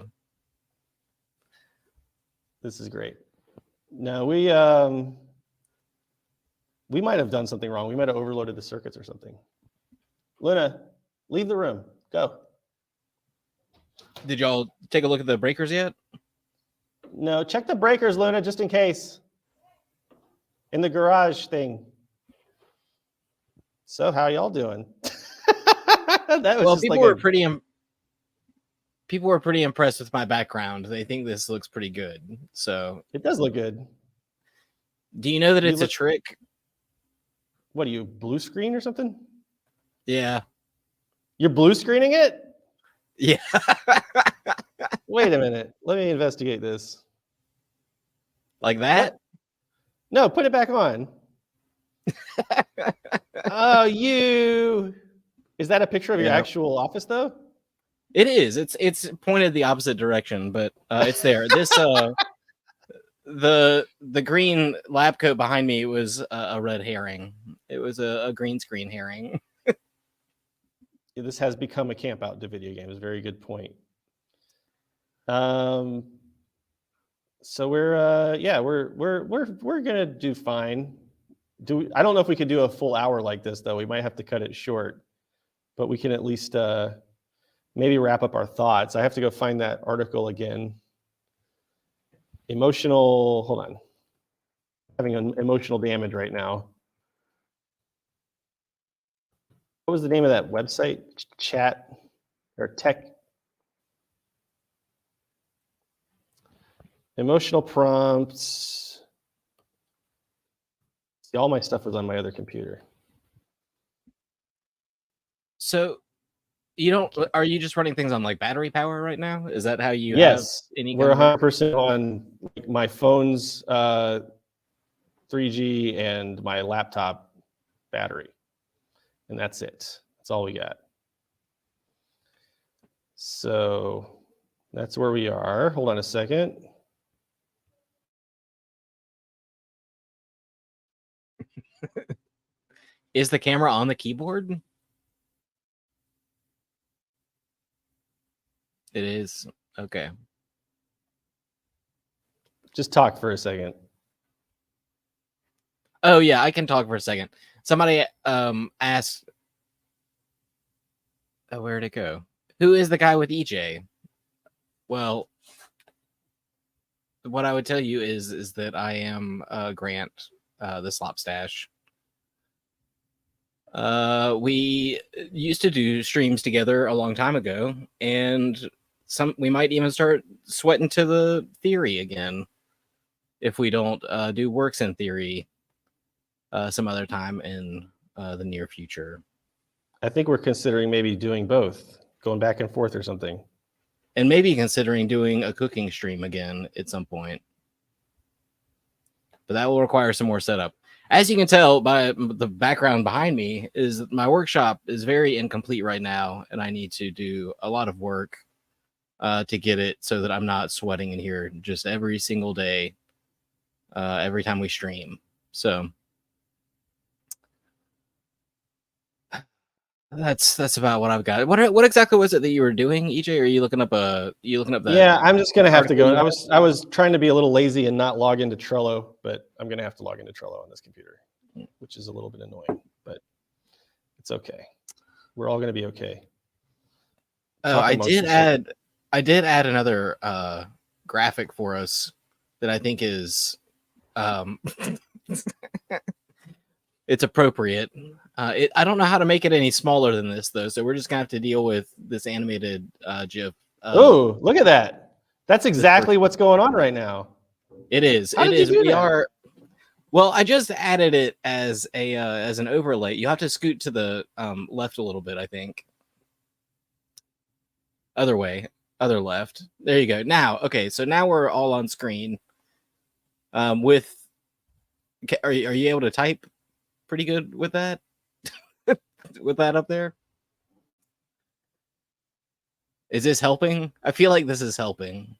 This is great. No, we might have done something wrong. We might have overloaded the circuits or something. Luna, leave the room. Go. Did y'all take a look at the breakers yet? No, check the breakers, Luna, just in case. In the garage thing. So how y'all doing? That was Well, just people like were a, pretty. People were pretty impressed with my background. They think this looks pretty good. So, it does look good. do you know that You it's a look- trick? What are you, blue screen or something? Yeah. You're blue screening it? Yeah. Wait a minute. Let me investigate this. Like that? What? No, put it back on. Oh, you. Is that a picture of your Yeah. actual office, though? It is. It's pointed the opposite direction, but it's there. This the green lab coat behind me was a red herring. It was a green screen herring. This has become a camp out to video games. Very good point. So we're gonna do fine. I don't know if we could do a full hour like this though. We might have to cut it short, but we can at least maybe wrap up our thoughts. I have to go find that article again. Hold on. Having an emotional damage right now. What was the name of that website? Chat or tech? Emotional prompts. See, all my stuff was on my other computer. So are you just running things on like battery power right now? Is that how you Yes, have any we're kind of- 100% on my phone's 3G and my laptop battery. And that's it. That's all we got. So that's where we are. Hold on a second. Is the camera on the keyboard? It is. Okay. Just talk for a second. Oh yeah, I can talk for a second. Somebody asked, where'd it go? Who is the guy with EJ? Well, what I would tell you is that I am Grant, the Slopstash. We used to do streams together a long time ago, and we might even start sweating to the theory again if we don't do works in theory some other time in the near future. I think we're considering maybe doing both, going back and forth or something. And maybe considering doing a cooking stream again at some point. But that will require some more setup. As you can tell by the background behind me, is my workshop is very incomplete right now, and I need to do a lot of work to get it so that I'm not sweating in here just every single day, every time we stream. So that's about what I've got. What exactly was it that you were doing, EJ? Are you looking up that? Yeah, I'm just gonna have to go. I was trying to be a little lazy and not log into Trello, but I'm gonna have to log into Trello on this computer, which is a little bit annoying, but it's okay. We're all gonna be okay. Oh, I did add another graphic for us that I think is it's appropriate. I don't know how to make it any smaller than this though, so we're just gonna have to deal with this animated GIF. Oh, look at that! That's exactly what's going on right now. It is. How did you do that? Well, I just added it as an overlay. You have to scoot to the left a little bit, I think. Other way, other left. There you go. Now, okay, so now we're all on screen. Are you able to type pretty good with that? With that up there? Is this helping? I feel like this is helping.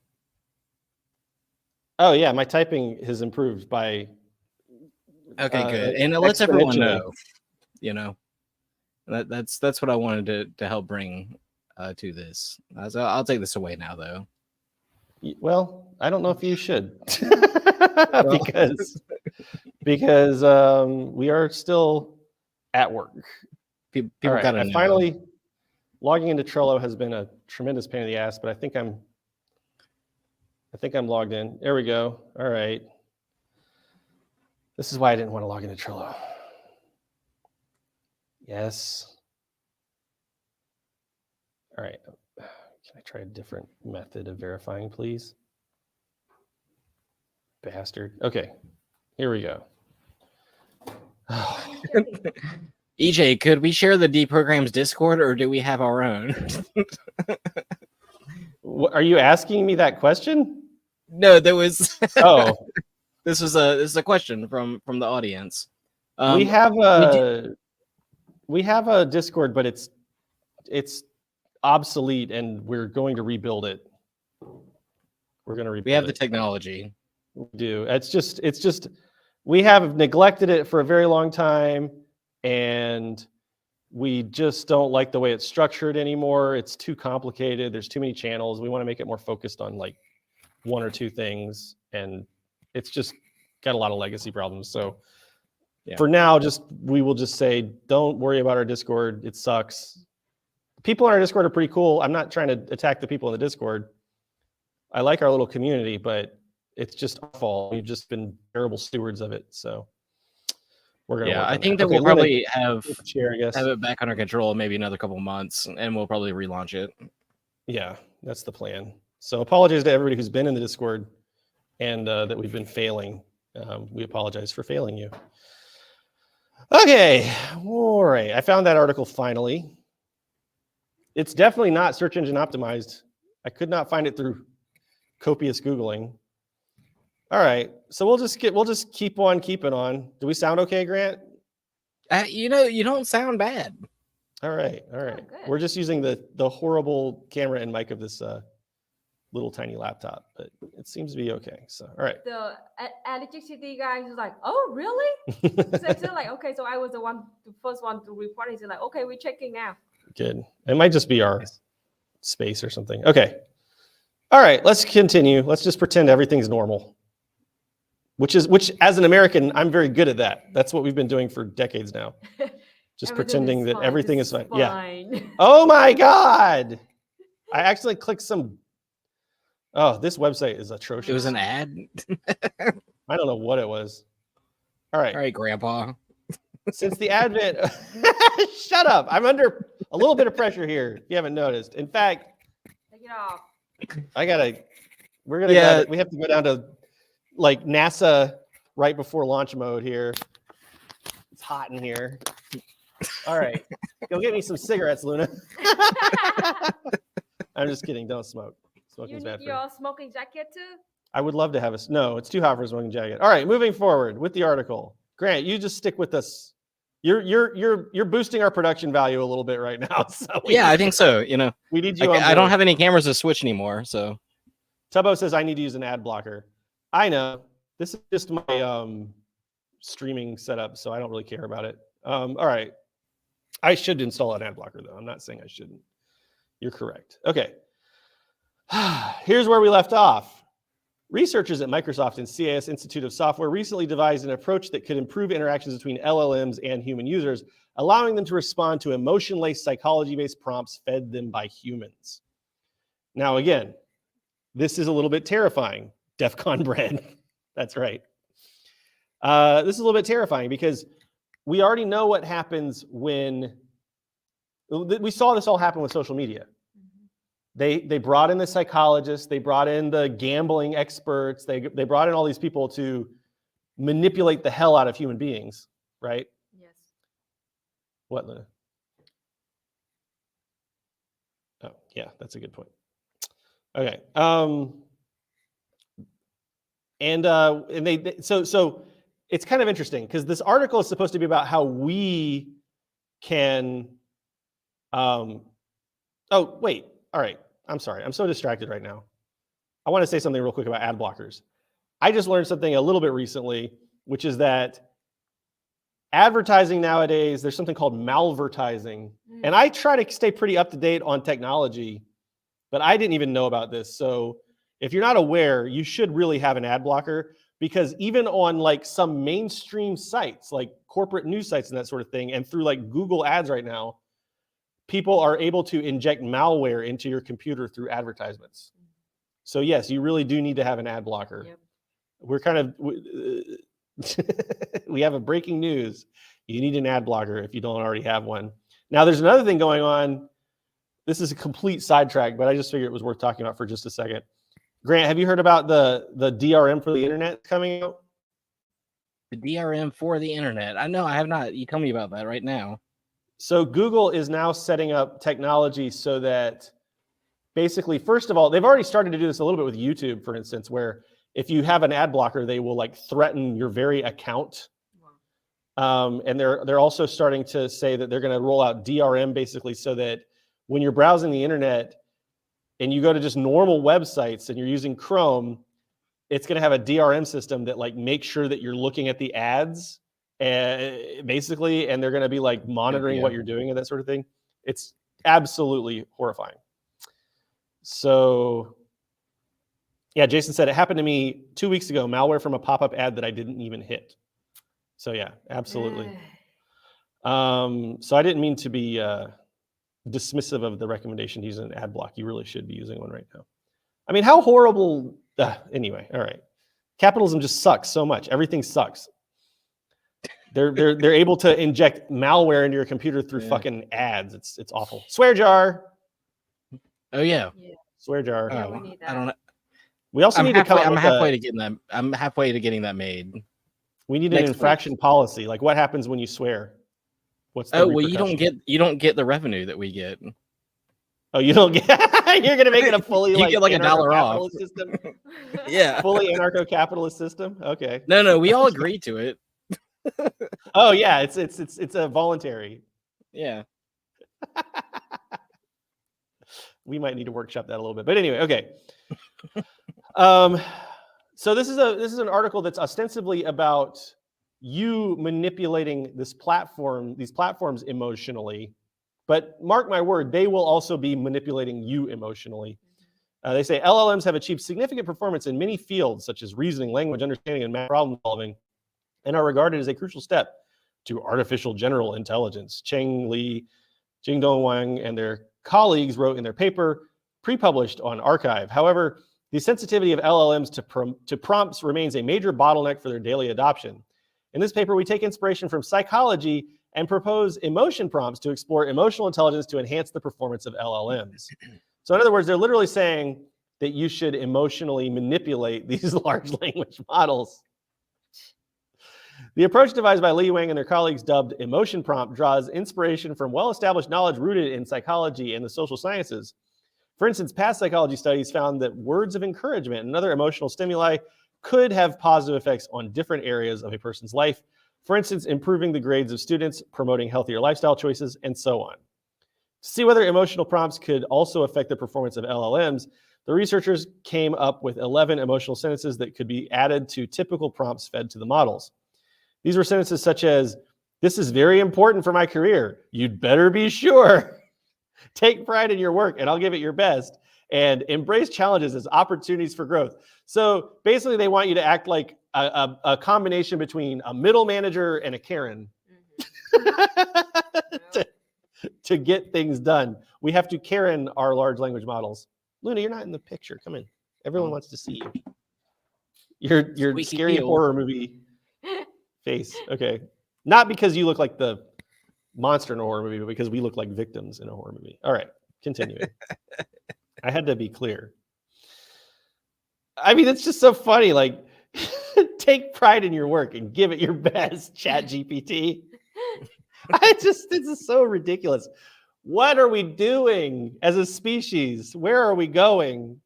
Oh yeah, my typing has improved by. Okay, good. And it lets everyone know. You know, that's what I wanted to help bring to this. So I'll take this away now, though. Well, I don't know if you should, because we are still at work. People right, gotta know. Finally, logging into Trello has been a tremendous pain in the ass, but I think I'm logged in. There we go. All right. This is why I didn't want to log into Trello. Yes. All right. Can I try a different method of verifying, please? Bastard. Okay. Here we go. EJ, could we share the Deprograms Discord, or do we have our own? Are you asking me that question? No, there was. Oh, this is a question from the audience. We have a Discord, but it's obsolete, and we're going to rebuild it. We're going to rebuild. We have the technology. We do. It's just we have neglected it for a very long time, and we just don't like the way it's structured anymore. It's too complicated. There's too many channels. We want to make it more focused on like one or two things, and it's just got a lot of legacy problems. So yeah. For now, we will just say, don't worry about our Discord. It sucks. People in our Discord are pretty cool. I'm not trying to attack the people in the Discord. I like our little community, but it's just our fault. We've just been terrible stewards of it. So we're gonna. Yeah, I think that we'll probably have it back under control maybe another couple months, and we'll probably relaunch it. Yeah, that's the plan. So apologies to everybody who's been in the Discord and that we've been failing. We apologize for failing you. Okay, all right. I found that article finally. It's definitely not search engine optimized. I could not find it through copious Googling. All right, so we'll just keep on keeping on. Do we sound okay, Grant? You don't sound bad. All right. We're just using the horrible camera and mic of this little tiny laptop, but it seems to be okay. So, all right. The electricity guy is like, oh, really? So it's like, okay, so I was the first one to report. He's like, okay, we're checking now. Good. It might just be our space or something. Okay. All right, let's continue. Let's just pretend everything's normal. Which as an American, I'm very good at that. That's what we've been doing for decades now. Just pretending that everything is fine. Yeah. Oh my God. I actually clicked some Oh, this website is atrocious. It was an ad. I don't know what it was. All right. All right, Grandpa. Since the advent, shut up. I'm under a little bit of pressure here. If you haven't noticed. In fact, Take it off. we have to go down to like NASA right before launch mode here. It's hot in here. All right. Go get me some cigarettes, Luna. I'm just kidding. Don't smoke. Smoking's bad for you. Your smoking jacket too? I would love to have no, it's too hot for a smoking jacket. All right, moving forward with the article. Grant, you just stick with us. You're boosting our production value a little bit right now. So I think so. You know, we need you. I don't have any cameras to switch anymore, so. Tubbo says I need to use an ad blocker. I know. This is just my streaming setup, so I don't really care about it. All right. I should install an ad blocker, though. I'm not saying I shouldn't. You're correct. Okay. Here's where we left off. Researchers at Microsoft and CAS Institute of Software recently devised an approach that could improve interactions between LLMs and human users, allowing them to respond to emotion-laced psychology-based prompts fed them by humans. Now, again, this is a little bit terrifying. DEF CON bread. That's right. This is a little bit terrifying because we already know what happens when we saw this all happen with social media. They brought in the psychologists, they brought in the gambling experts, they brought in all these people to manipulate the hell out of human beings, right? Yes. What, Luna? Oh, yeah, that's a good point. Okay. So it's kind of interesting because this article is supposed to be about how we can. Oh, wait. All right. I'm sorry. I'm so distracted right now. I want to say something real quick about ad blockers. I just learned something a little bit recently, which is that advertising nowadays, there's something called malvertising. And I try to stay pretty up to date on technology, but I didn't even know about this. So if you're not aware, you should really have an ad blocker because even on like some mainstream sites, like corporate news sites and that sort of thing, and through like Google ads right now, people are able to inject malware into your computer through advertisements. So yes, you really do need to have an ad blocker. Yep. We're kind of, we have a breaking news. You need an ad blocker if you don't already have one. Now there's another thing going on. This is a complete sidetrack, but I just figured it was worth talking about for just a second. Grant, have you heard about the DRM for the internet coming out? The DRM for the internet. I know I have not. You tell me about that right now. So Google is now setting up technology so that basically, first of all, they've already started to do this a little bit with YouTube, for instance, where if you have an ad blocker, they will like threaten your very account. And they're also starting to say that they're going to roll out DRM basically so that when you're browsing the internet and you go to just normal websites and you're using Chrome, it's going to have a DRM system that like makes sure that you're looking at the ads basically, and they're going to be like monitoring what you're doing and that sort of thing. It's absolutely horrifying. So yeah, Jason said it happened to me 2 weeks ago, malware from a pop-up ad that I didn't even hit. So yeah, absolutely. So I didn't mean to be dismissive of the recommendation to use an ad block. You really should be using one right now. I mean, how horrible, anyway, all right. Capitalism just sucks so much. Everything sucks. They're able to inject malware into your computer through fucking ads. It's awful. Swear jar. Oh yeah. Swear jar. Yeah, we need that. I don't know. We also need to come up I'm with halfway to getting that. I'm halfway to getting that made. We need an infraction policy. Like what happens when you swear? What's the well, you don't get the revenue that we get. Oh, you don't get. You're gonna make it a fully you like get like $1 off system. Yeah, fully anarcho-capitalist system. Okay. No, we all agree to it. Oh yeah, it's a voluntary. Yeah. We might need to workshop that a little bit, but anyway, okay. So this is an article that's ostensibly about you manipulating these platforms emotionally, but mark my word, they will also be manipulating you emotionally. They say LLMs have achieved significant performance in many fields such as reasoning, language understanding, and math problem solving, and are regarded as a crucial step to artificial general intelligence. Cheng Li, Jingdong Wang, and their colleagues wrote in their paper, pre-published on Archive. However, the sensitivity of LLMs to prompts remains a major bottleneck for their daily adoption. In this paper, we take inspiration from psychology and propose emotion prompts to explore emotional intelligence to enhance the performance of LLMs. So in other words, they're literally saying that you should emotionally manipulate these large language models. The approach devised by Li Wang and their colleagues, dubbed emotion prompt, draws inspiration from well-established knowledge rooted in psychology and the social sciences. For instance, past psychology studies found that words of encouragement and other emotional stimuli could have positive effects on different areas of a person's life. For instance, improving the grades of students, promoting healthier lifestyle choices, and so on. To see whether emotional prompts could also affect the performance of LLMs, the researchers came up with 11 emotional sentences that could be added to typical prompts fed to the models. These were sentences such as, "This is very important for my career. You'd better be sure. Take pride in your work and I'll give it your best. And embrace challenges as opportunities for growth." So basically they want you to act like a combination between a middle manager and a Karen to get things done. We have to Karen our large language models. Luna, you're not in the picture. Come in. Everyone wants to see you. Your Squeaky scary heel. horror movie face. Okay. Not because you look like the monster in a horror movie, but because we look like victims in a horror movie. All right, continuing. I had to be clear. I mean, it's just so funny. Like, take pride in your work and give it your best, Chat GPT. This is so ridiculous. What are we doing as a species? Where are we going?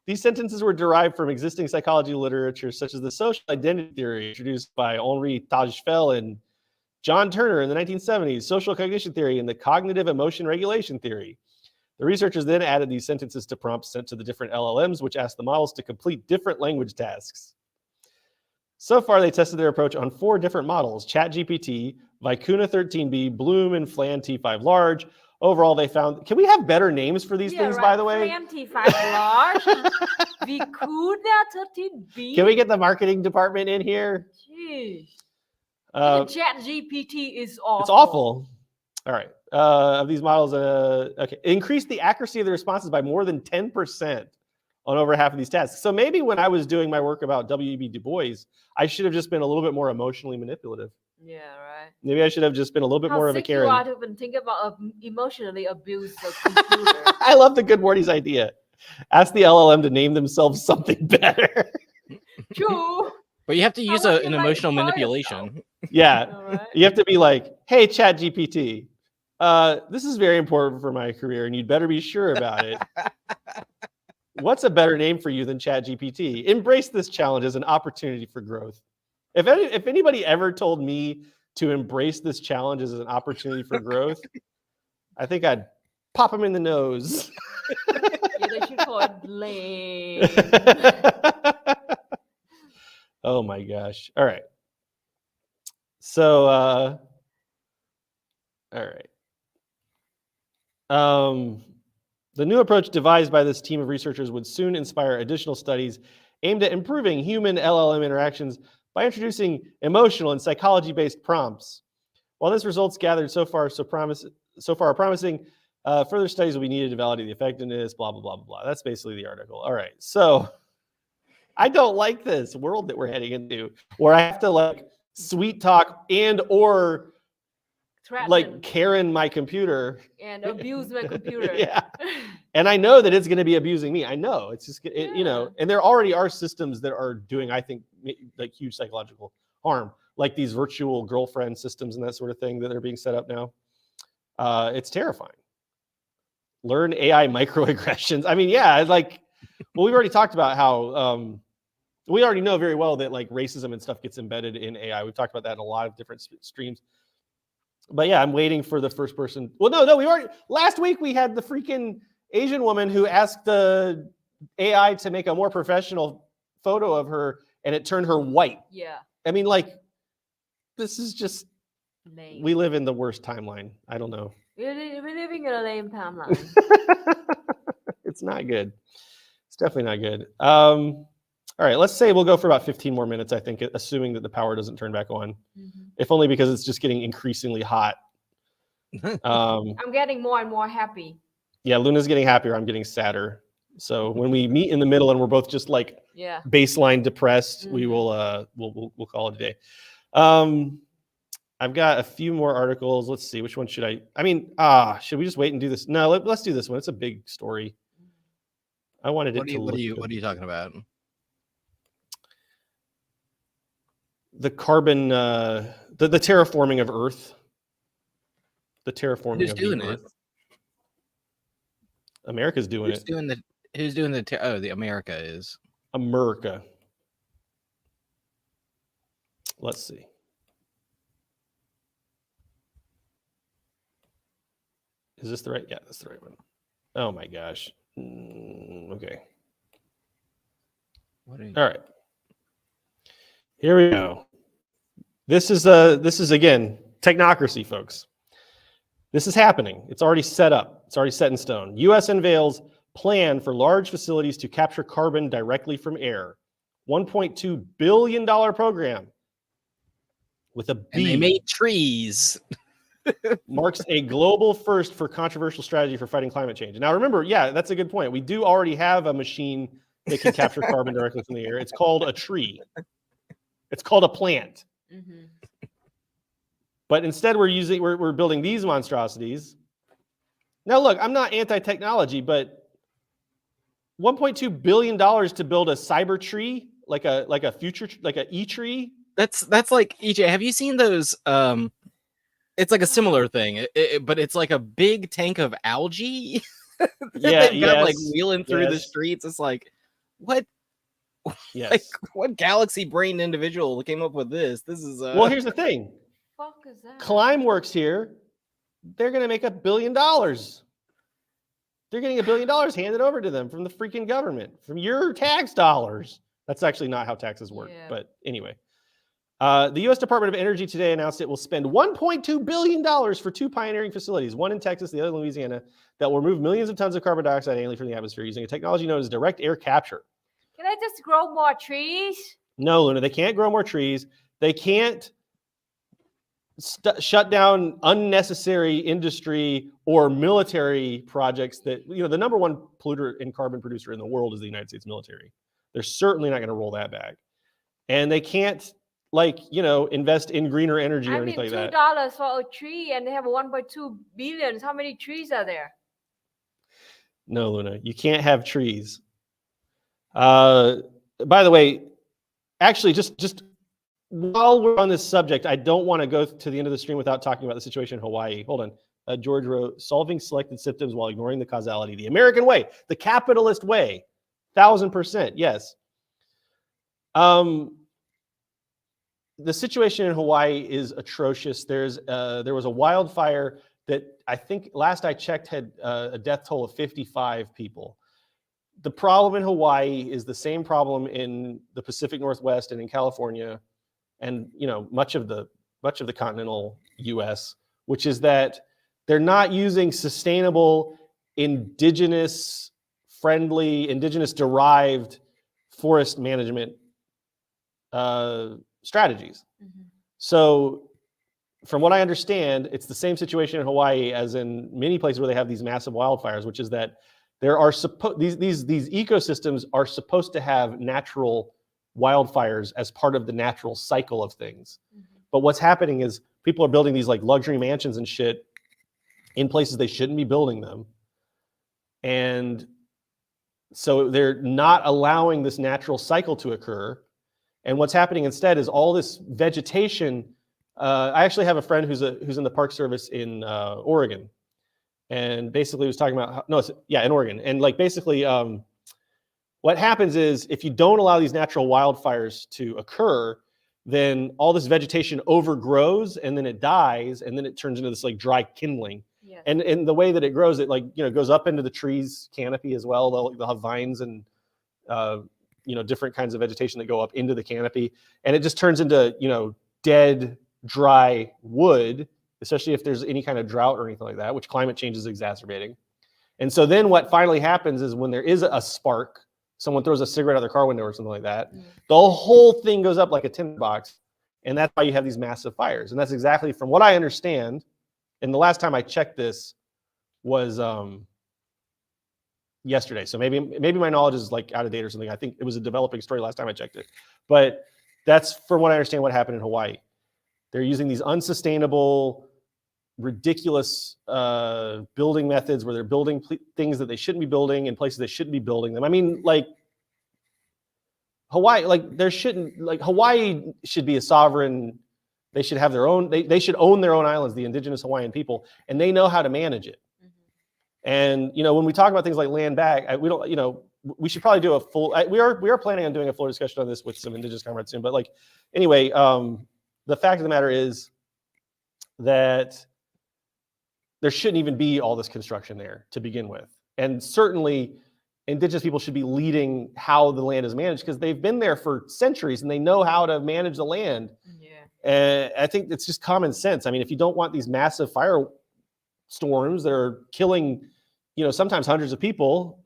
These sentences were derived from existing psychology literature, such as the social identity theory introduced by Henri Tajfel and John Turner in the 1970s, social cognition theory, and the cognitive emotion regulation theory. The researchers then added these sentences to prompts sent to the different LLMs, which asked the models to complete different language tasks. So far, they tested their approach on 4 different models: ChatGPT, Vicuna 13B, Bloom, and Flan T5 Large. Overall, they found, can we have better names for these things, by the way? Flan T5 Large, Vicuna 13B. Can we get the marketing department in here? Jeez. Uh, Chat GPT is awful. It's awful. All right. Of these models, okay, increased the accuracy of the responses by more than 10% on over half of these tasks. So maybe when I was doing my work about W.E.B. Du Bois, I should have just been a little bit more emotionally manipulative. Yeah, right. Maybe I should have just been a little bit more of a Karen. How sick you are to even think about emotionally abuse the computer. I love the Good Mornings idea. Ask the LLM to name themselves something better. True. But you have to use would you an like emotional to call manipulation. Yeah. All right. You have to be like, "Hey, ChatGPT, this is very important for my career, and you'd better be sure about it. What's a better name for you than ChatGPT? Embrace this challenge as an opportunity for growth." If anybody ever told me to embrace this challenge as an opportunity for growth, I think I'd pop them in the nose. Yeah, they should call it lame. Oh my gosh. All right. So, all right. The new approach devised by this team of researchers would soon inspire additional studies aimed at improving human LLM interactions by introducing emotional and psychology-based prompts. While this results gathered so far are promising, further studies will be needed to validate the effectiveness, blah, blah, blah, blah, blah. That's basically the article. All right. So I don't like this world that we're heading into where I have to like sweet talk and or Threaten like Karen my computer. and abuse my computer. Yeah. And I know that it's going to be abusing me. I know it's just, you know, and there already are systems that are doing, I think, like huge psychological harm, like these virtual girlfriend systems and that sort of thing that are being set up now. It's terrifying. Learn AI microaggressions. I mean, yeah, like, well, we've already talked about how we already know very well that like racism and stuff gets embedded in AI. We've talked about that in a lot of different streams. But yeah, I'm waiting for the first person. Well, no, we already, last week we had the freaking Asian woman who asked the AI to make a more professional photo of her and it turned her white. Yeah. I mean, like, this is just, Lame. we live in the worst timeline. I don't know. We're living in a lame timeline. It's not good. It's definitely not good. All right, let's say we'll go for about 15 more minutes, I think, assuming that the power doesn't turn back on. Mm-hmm. If only because it's just getting increasingly hot. I'm getting more and more happy. Yeah, Luna's getting happier. I'm getting sadder. So when we meet in the middle and we're both just like Yeah. baseline depressed, we Mhm. will we'll call it a day. I've got a few more articles. Let's see, which one should I mean, should we just wait and do this? No, let's do this one. It's a big story. I wanted it to look good. What are you talking about? The carbon, the terraforming of Earth. The terraforming Who's of doing the it? Earth. America's doing Who's it. doing the who's doing the the America is. America. Let's see. Is this the right? Yeah, that's the right one. Oh my gosh. Okay. What are you, All right. Here we go. This is again technocracy, folks. This is happening. It's already set up. It's already set in stone. U.S. unveils plan for large facilities to capture carbon directly from air. $1.2 billion program with a B. and they made trees. Marks a global first for controversial strategy for fighting climate change. Now remember, yeah, that's a good point. We do already have a machine that can capture carbon directly from the air. It's called a tree. It's called a plant. Mhm. But instead we're building these monstrosities. Now look, I'm not anti-technology, but $1.2 billion to build a cyber tree, like a future, like a e-tree. That's like EJ. Have you seen those? It's like a similar thing, but it's like a big tank of algae. that Yeah, they've got like yes, wheeling through the yes. streets. It's like, what? Yes. Like, what galaxy-brained individual came up with this? This is Well, here's the thing. Fuck is that? Climeworks here, they're going to make $1 billion. They're getting $1 billion handed over to them from the freaking government, from your tax dollars. That's actually not how taxes work. Yeah. But anyway, the U.S. Department of Energy today announced it will spend $1.2 billion for two pioneering facilities, one in Texas, the other in Louisiana, that will remove millions of tons of carbon dioxide annually from the atmosphere using a technology known as direct air capture. Can I just grow more trees? No, Luna, they can't grow more trees. They can't shut down unnecessary industry or military projects that, the number one polluter and carbon producer in the world is the United States military. They're certainly not going to roll that back. And they can't, invest in greener energy or anything like that. $2 for a tree and they have 1.2 billion. How many trees are there? No, Luna, you can't have trees. By the way, actually, just while we're on this subject, I don't want to go to the end of the stream without talking about the situation in Hawaii. Hold on. George wrote, solving selected symptoms while ignoring the causality. The American way, the capitalist way, 1000%, yes. The situation in Hawaii is atrocious. There was a wildfire that I think last I checked had a death toll of 55 people. The problem in Hawaii is the same problem in the Pacific Northwest and in California, and much of the continental U.S., which is that they're not using sustainable, indigenous-friendly, indigenous-derived forest management strategies. Mm-hmm. So, from what I understand, it's the same situation in Hawaii as in many places where they have these massive wildfires, which is that there are these ecosystems are supposed to have natural wildfires as part of the natural cycle of things. Mm-hmm. But what's happening is people are building these like luxury mansions and shit in places they shouldn't be building them. And so they're not allowing this natural cycle to occur. And what's happening instead is all this vegetation. I actually have a friend who's in the Park Service in Oregon. And basically was talking about, in Oregon. And basically what happens is if you don't allow these natural wildfires to occur, then all this vegetation overgrows and then it dies and then it turns into this dry kindling. Yes. And the way that it grows, it goes up into the tree's canopy as well. They'll have vines and different kinds of vegetation that go up into the canopy. And it just turns into, dead, dry wood, especially if there's any kind of drought or anything like that, which climate change is exacerbating. And so then what finally happens is when there is a spark, someone throws a cigarette out their car window or something like that, the whole thing goes up like a tinderbox. And that's why you have these massive fires. And that's exactly, from what I understand, and the last time I checked this was yesterday. So maybe my knowledge is like out of date or something. I think it was a developing story last time I checked it. But that's, from what I understand, what happened in Hawaii. They're using these unsustainable, ridiculous building methods where they're building things that they shouldn't be building in places they shouldn't be building them. I mean, like Hawaii, Hawaii should be a sovereign. They should have their own, they should own their own islands, the indigenous Hawaiian people, and they know how to manage it. And, you know, when we talk about things like land back, we don't, you know, we should probably do a full, we are planning on doing a full discussion on this with some indigenous comrades soon. But like, anyway, the fact of the matter is that there shouldn't even be all this construction there to begin with. And certainly indigenous people should be leading how the land is managed because they've been there for centuries and they know how to manage the land. And I think it's just common sense. I mean, if you don't want these massive firestorms that are killing, you know, sometimes hundreds of people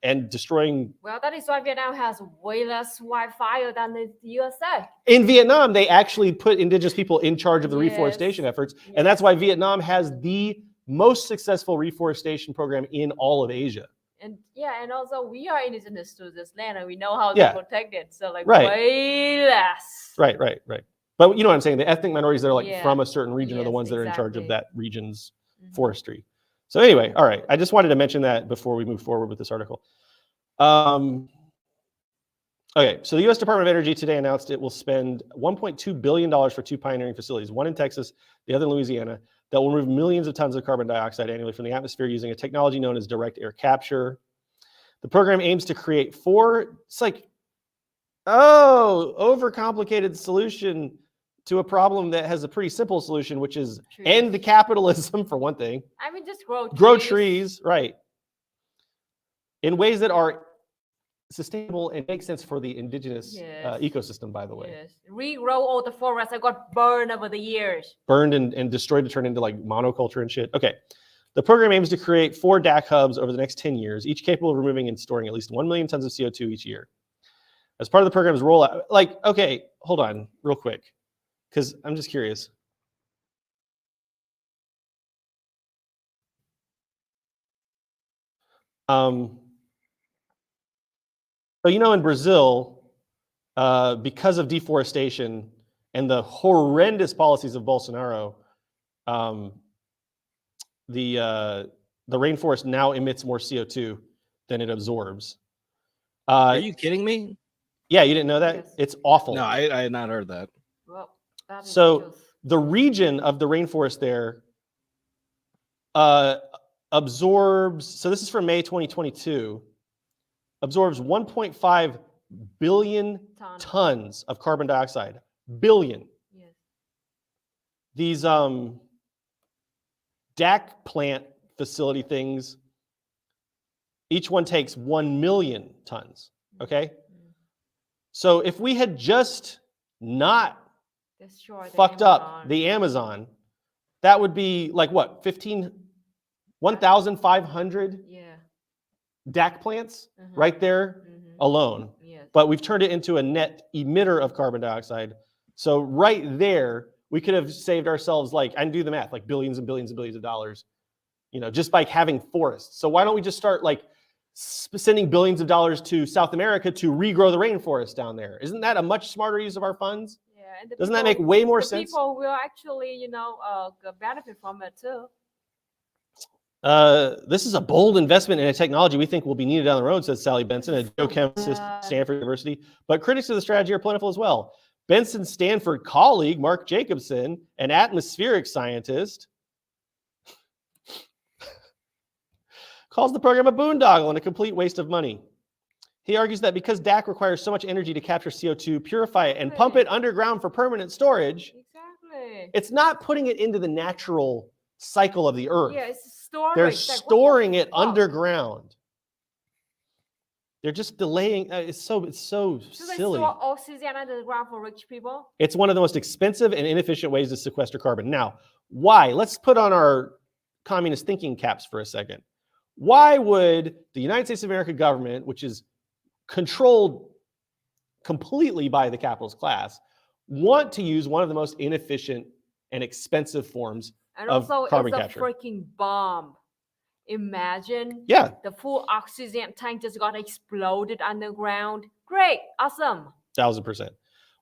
and destroying. Well, that is why Vietnam has way less wildfire than the USA. In Vietnam, they actually put indigenous people in charge of the reforestation efforts. And that's why Vietnam has the most successful reforestation program in all of Asia. And yeah, and also we are indigenous to this land and we know how to protect it. So like way less. Right. But you know what I'm saying? The ethnic minorities that are like from a certain region are the ones that are in charge of that region's forestry. So anyway, all right. I just wanted to mention that before we move forward with this article. Okay, so the U.S. Department of Energy today announced it will spend $1.2 billion for two pioneering facilities, one in Texas, the other in Louisiana, that will remove millions of tons of carbon dioxide annually from the atmosphere using a technology known as direct air capture. The program aims to create overcomplicated solution to a problem that has a pretty simple solution, which is end capitalism, for one thing. I mean, just grow trees, right. In ways that are sustainable and make sense for the indigenous ecosystem, by the way. Yes. Regrow all the forests that got burned over the years. Burned and destroyed to turn into like monoculture and shit. Okay. The program aims to create 4 DAC hubs over the next 10 years, each capable of removing and storing at least 1 million tons of CO2 each year. As part of the program's rollout, okay, hold on real quick, because I'm just curious. So, you know, in Brazil, because of deforestation and the horrendous policies of Bolsonaro, the rainforest now emits more CO2 than it absorbs. Are you kidding me? Yeah, you didn't know that? Yes. It's awful. No, I had not heard that. Well, that is So the region of the rainforest there absorbs, so this is from May 2022, absorbs 1.5 billion tons of carbon dioxide. Billion. Yes. These DAC plant facility things, each one takes 1 million tons, okay? So if we had just not fucked up the Amazon, that would be like what, 1,500 DAC plants right there alone. Yes. But we've turned it into a net emitter of carbon dioxide. So right there, we could have saved ourselves, like, I can do the math, like billions and billions and billions of dollars, you know, just by having forests. So why don't we just start like sending billions of dollars to South America to regrow the rainforest down there? Isn't that a much smarter use of our funds? Yeah, and Doesn't that make way more sense? People will actually, you know, benefit from it too. This is a bold investment in a technology we think will be needed down the road, says Sally Benson, a geochemist at Stanford University. But critics of the strategy are plentiful as well. Benson's Stanford colleague, Mark Jacobson, an atmospheric scientist, calls the program a boondoggle and a complete waste of money. He argues that because DAC requires so much energy to capture CO2, purify it, and pump it underground for permanent storage, it's not putting it into the natural cycle of the earth. Yeah, it's storage. They're storing it underground. They're just delaying. It's so silly. They store oxygen underground for rich people? It's one of the most expensive and inefficient ways to sequester carbon. Now, why? Let's put on our communist thinking caps for a second. Why would the United States of America government, which is controlled completely by the capitalist class, want to use one of the most inefficient and expensive forms of carbon capture? And also, it's a freaking bomb. Imagine Yeah, the full oxygen tank just got exploded underground. Great, awesome. 1000%.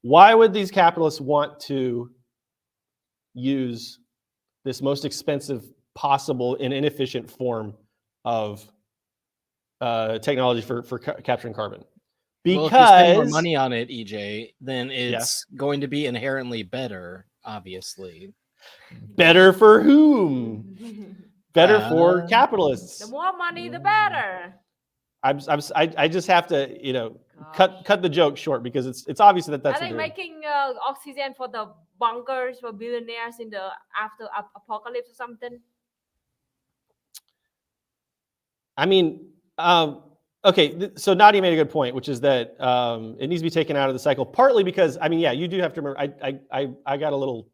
Why would these capitalists want to use this most expensive possible and inefficient form of technology for capturing carbon? Well, if you spend more Because money on it, EJ, then it's going to be inherently better, obviously. better for whom? Better for The capitalists. more money, the better. I just have to, you know, Gosh. cut the joke short because it's obvious that that's Are what they they're. making oxygen for the bunkers for billionaires in the after apocalypse or something? I mean, okay. So Nadia made a good point, which is that it needs to be taken out of the cycle. Partly because, I mean, yeah, you do have to remember. I got a little.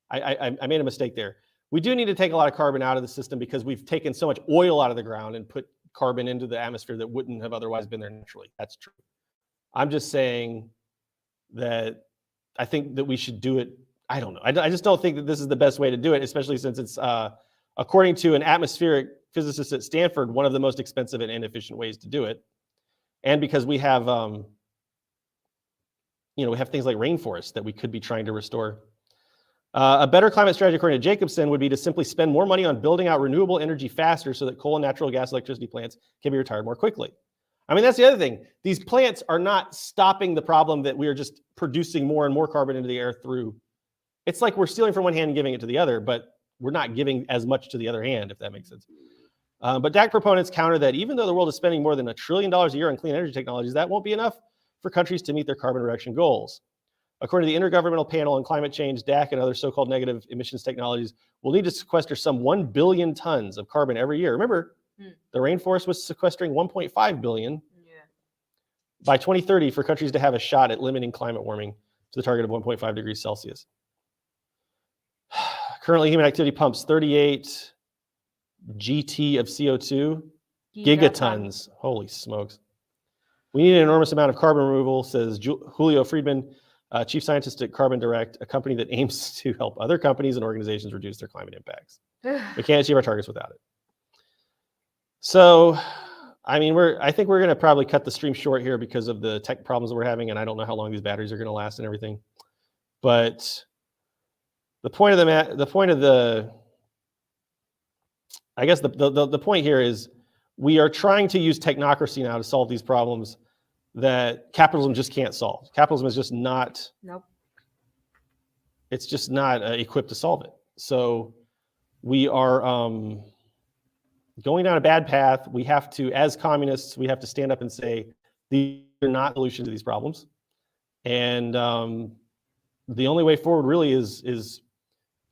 I made a mistake there. We do need to take a lot of carbon out of the system because we've taken so much oil out of the ground and put carbon into the atmosphere that wouldn't have otherwise been there naturally. That's true. I'm just saying that I think that we should do it. I don't know. I just don't think that this is the best way to do it, especially since it's, according to an atmospheric physicist at Stanford, one of the most expensive and inefficient ways to do it. And because we have, you know, we have things like rainforests that we could be trying to restore. A better climate strategy, according to Jacobson, would be to simply spend more money on building out renewable energy faster so that coal and natural gas electricity plants can be retired more quickly. I mean, that's the other thing. These plants are not stopping the problem that we are just producing more and more carbon into the air through. It's like we're stealing from one hand and giving it to the other, but we're not giving as much to the other hand, if that makes sense. But DAC proponents counter that even though the world is spending more than $1 trillion a year on clean energy technologies, that won't be enough for countries to meet their carbon reduction goals. According to the Intergovernmental Panel on Climate Change, DAC and other so-called negative emissions technologies will need to sequester some 1 billion tons of carbon every year. Remember, the rainforest was sequestering 1.5 billion by 2030 for countries to have a shot at limiting climate warming to the target of 1.5 degrees Celsius. Currently, human activity pumps 38 GT of CO2, gigatons. Holy smokes. We need an enormous amount of carbon removal, says Julio Friedman, chief scientist at Carbon Direct, a company that aims to help other companies and organizations reduce their climate impacts. We can't achieve our targets without it. So, I mean, I think we're going to probably cut the stream short here because of the tech problems that we're having, and I don't know how long these batteries are going to last and everything. But the point of I guess the point here is we are trying to use technocracy now to solve these problems that capitalism just can't solve. Capitalism is just not. Nope. It's just not equipped to solve it. So we are going down a bad path. We have to, as communists, we have to stand up and say these are not solutions to these problems. And the only way forward really is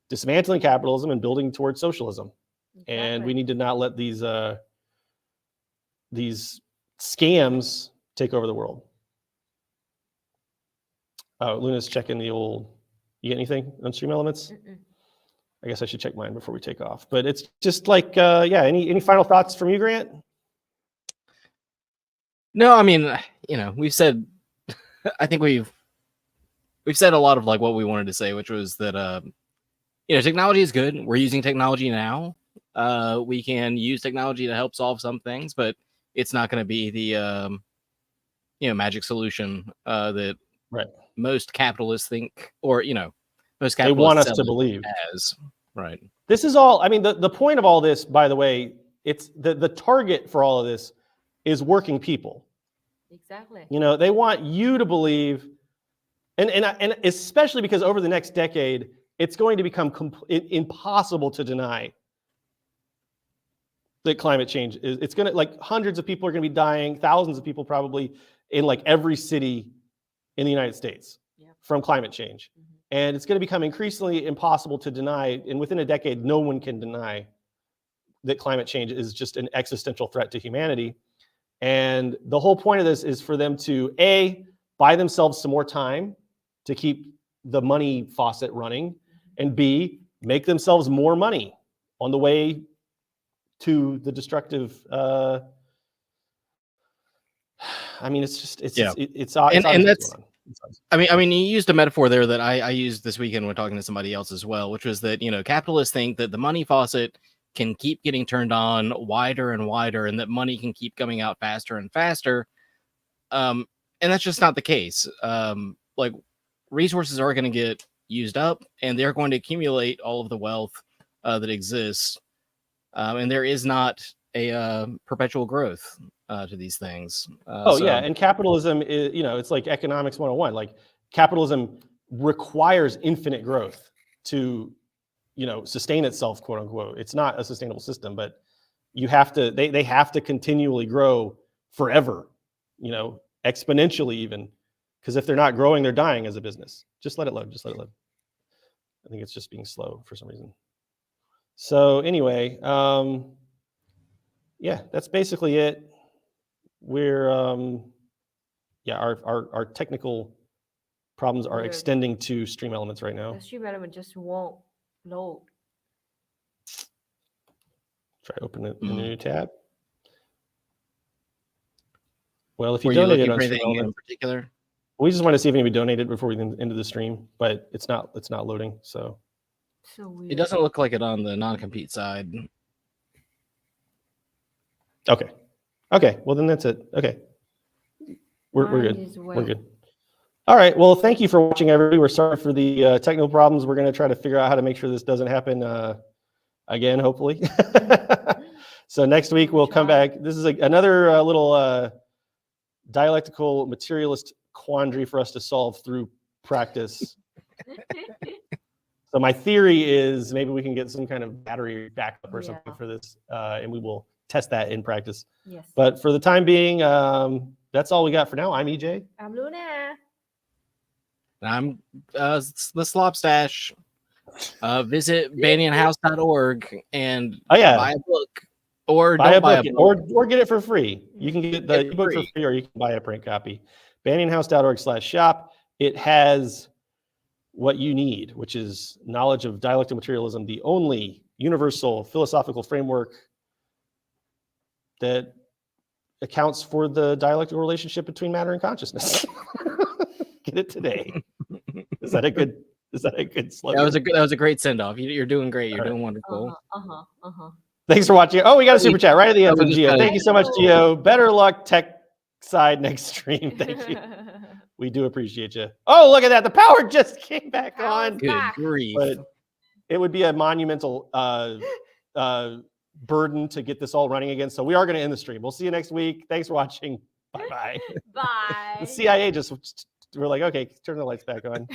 dismantling capitalism and building towards socialism. Exactly. And we need to not let these scams take over the world. Oh, Luna's checking the old. You get anything on Stream Elements? I guess I should check mine before we take off. But it's just like, yeah. Any final thoughts from you, Grant? No, I mean, you know, we've said. I think we've said a lot of like what we wanted to say, which was that you know, technology is good. We're using technology now. We can use technology to help solve some things, but it's not going to be the you know, magic solution that most capitalists think, or you know, most capitalists they want us to believe as right. This is all. I mean, the point of all this, by the way, it's the target for all of this is working people. Exactly. You know, they want you to believe, and especially because over the next decade, it's going to become impossible to deny that climate change is. It's going to, like, hundreds of people are going to be dying, thousands of people probably in like every city in the United States from climate change. And it's going to become increasingly impossible to deny. And within a decade, no one can deny that climate change is just an existential threat to humanity. And the whole point of this is for them to A, buy themselves some more time to keep the money faucet running, and B, make themselves more money on the way to the destructive. I mean, it's just, it's and that's. I mean, you used a metaphor there that I used this weekend when talking to somebody else as well, which was that, you know, capitalists think that the money faucet can keep getting turned on wider and wider, and that money can keep coming out faster and faster. And that's just not the case. Like resources are going to get used up, and they're going to accumulate all of the wealth that exists. And there is not a perpetual growth to these things. Yeah, and capitalism is, it's like economics 101. Like capitalism requires infinite growth to, sustain itself, quote unquote. It's not a sustainable system, but you have to, they have to continually grow forever, exponentially even, because if they're not growing, they're dying as a business. Just let it load. Just let it load. I think it's just being slow for some reason. So anyway, yeah, that's basically it. We're, our technical problems are extending to Stream Elements right now. The Stream Element just won't load. Try open it in a new tab. Well, if you Were you donated looking on for Stream anything in Elements, particular? we just want to see if anybody donated before we end the stream, but it's not loading. So It doesn't look like it on the non-compete side. okay. Well, then that's it. Okay, we're good. We're good. All right. Well, thank you for watching, everybody. We're sorry for the technical problems. We're going to try to figure out how to make sure this doesn't happen again, hopefully. So next week we'll come back. This is another little dialectical materialist quandary for us to solve through practice. So my theory is maybe we can get some kind of battery backup or something for this, and we will test that in practice. Yes. But for the time being, that's all we got for now. I'm EJ. I'm Luna. I'm the Slopstash. Visit banyanhouse.org and buy a book. Or buy don't buy a book. or get it for free. You can get the ebook for free, or you can buy a print copy. banyanhouse.org/shop. It has what you need, which is knowledge of dialectical materialism, the only universal philosophical framework that accounts for the dialectical relationship between matter and consciousness. Get it today. Is that a good slogan? That was a great send off. You're doing great. You're doing wonderful. Thanks for watching. Oh, we got a super chat right at the end from Gio. Thank you so much, Gio. Better luck tech side next stream. Thank you. We do appreciate you. Oh, look at that. The power just came back on. Good grief. But it would be a monumental burden to get this all running again. So we are going to end the stream. We'll see you next week. Thanks for watching. Bye-bye. Bye. The CIA just were like, okay, turn the lights back on.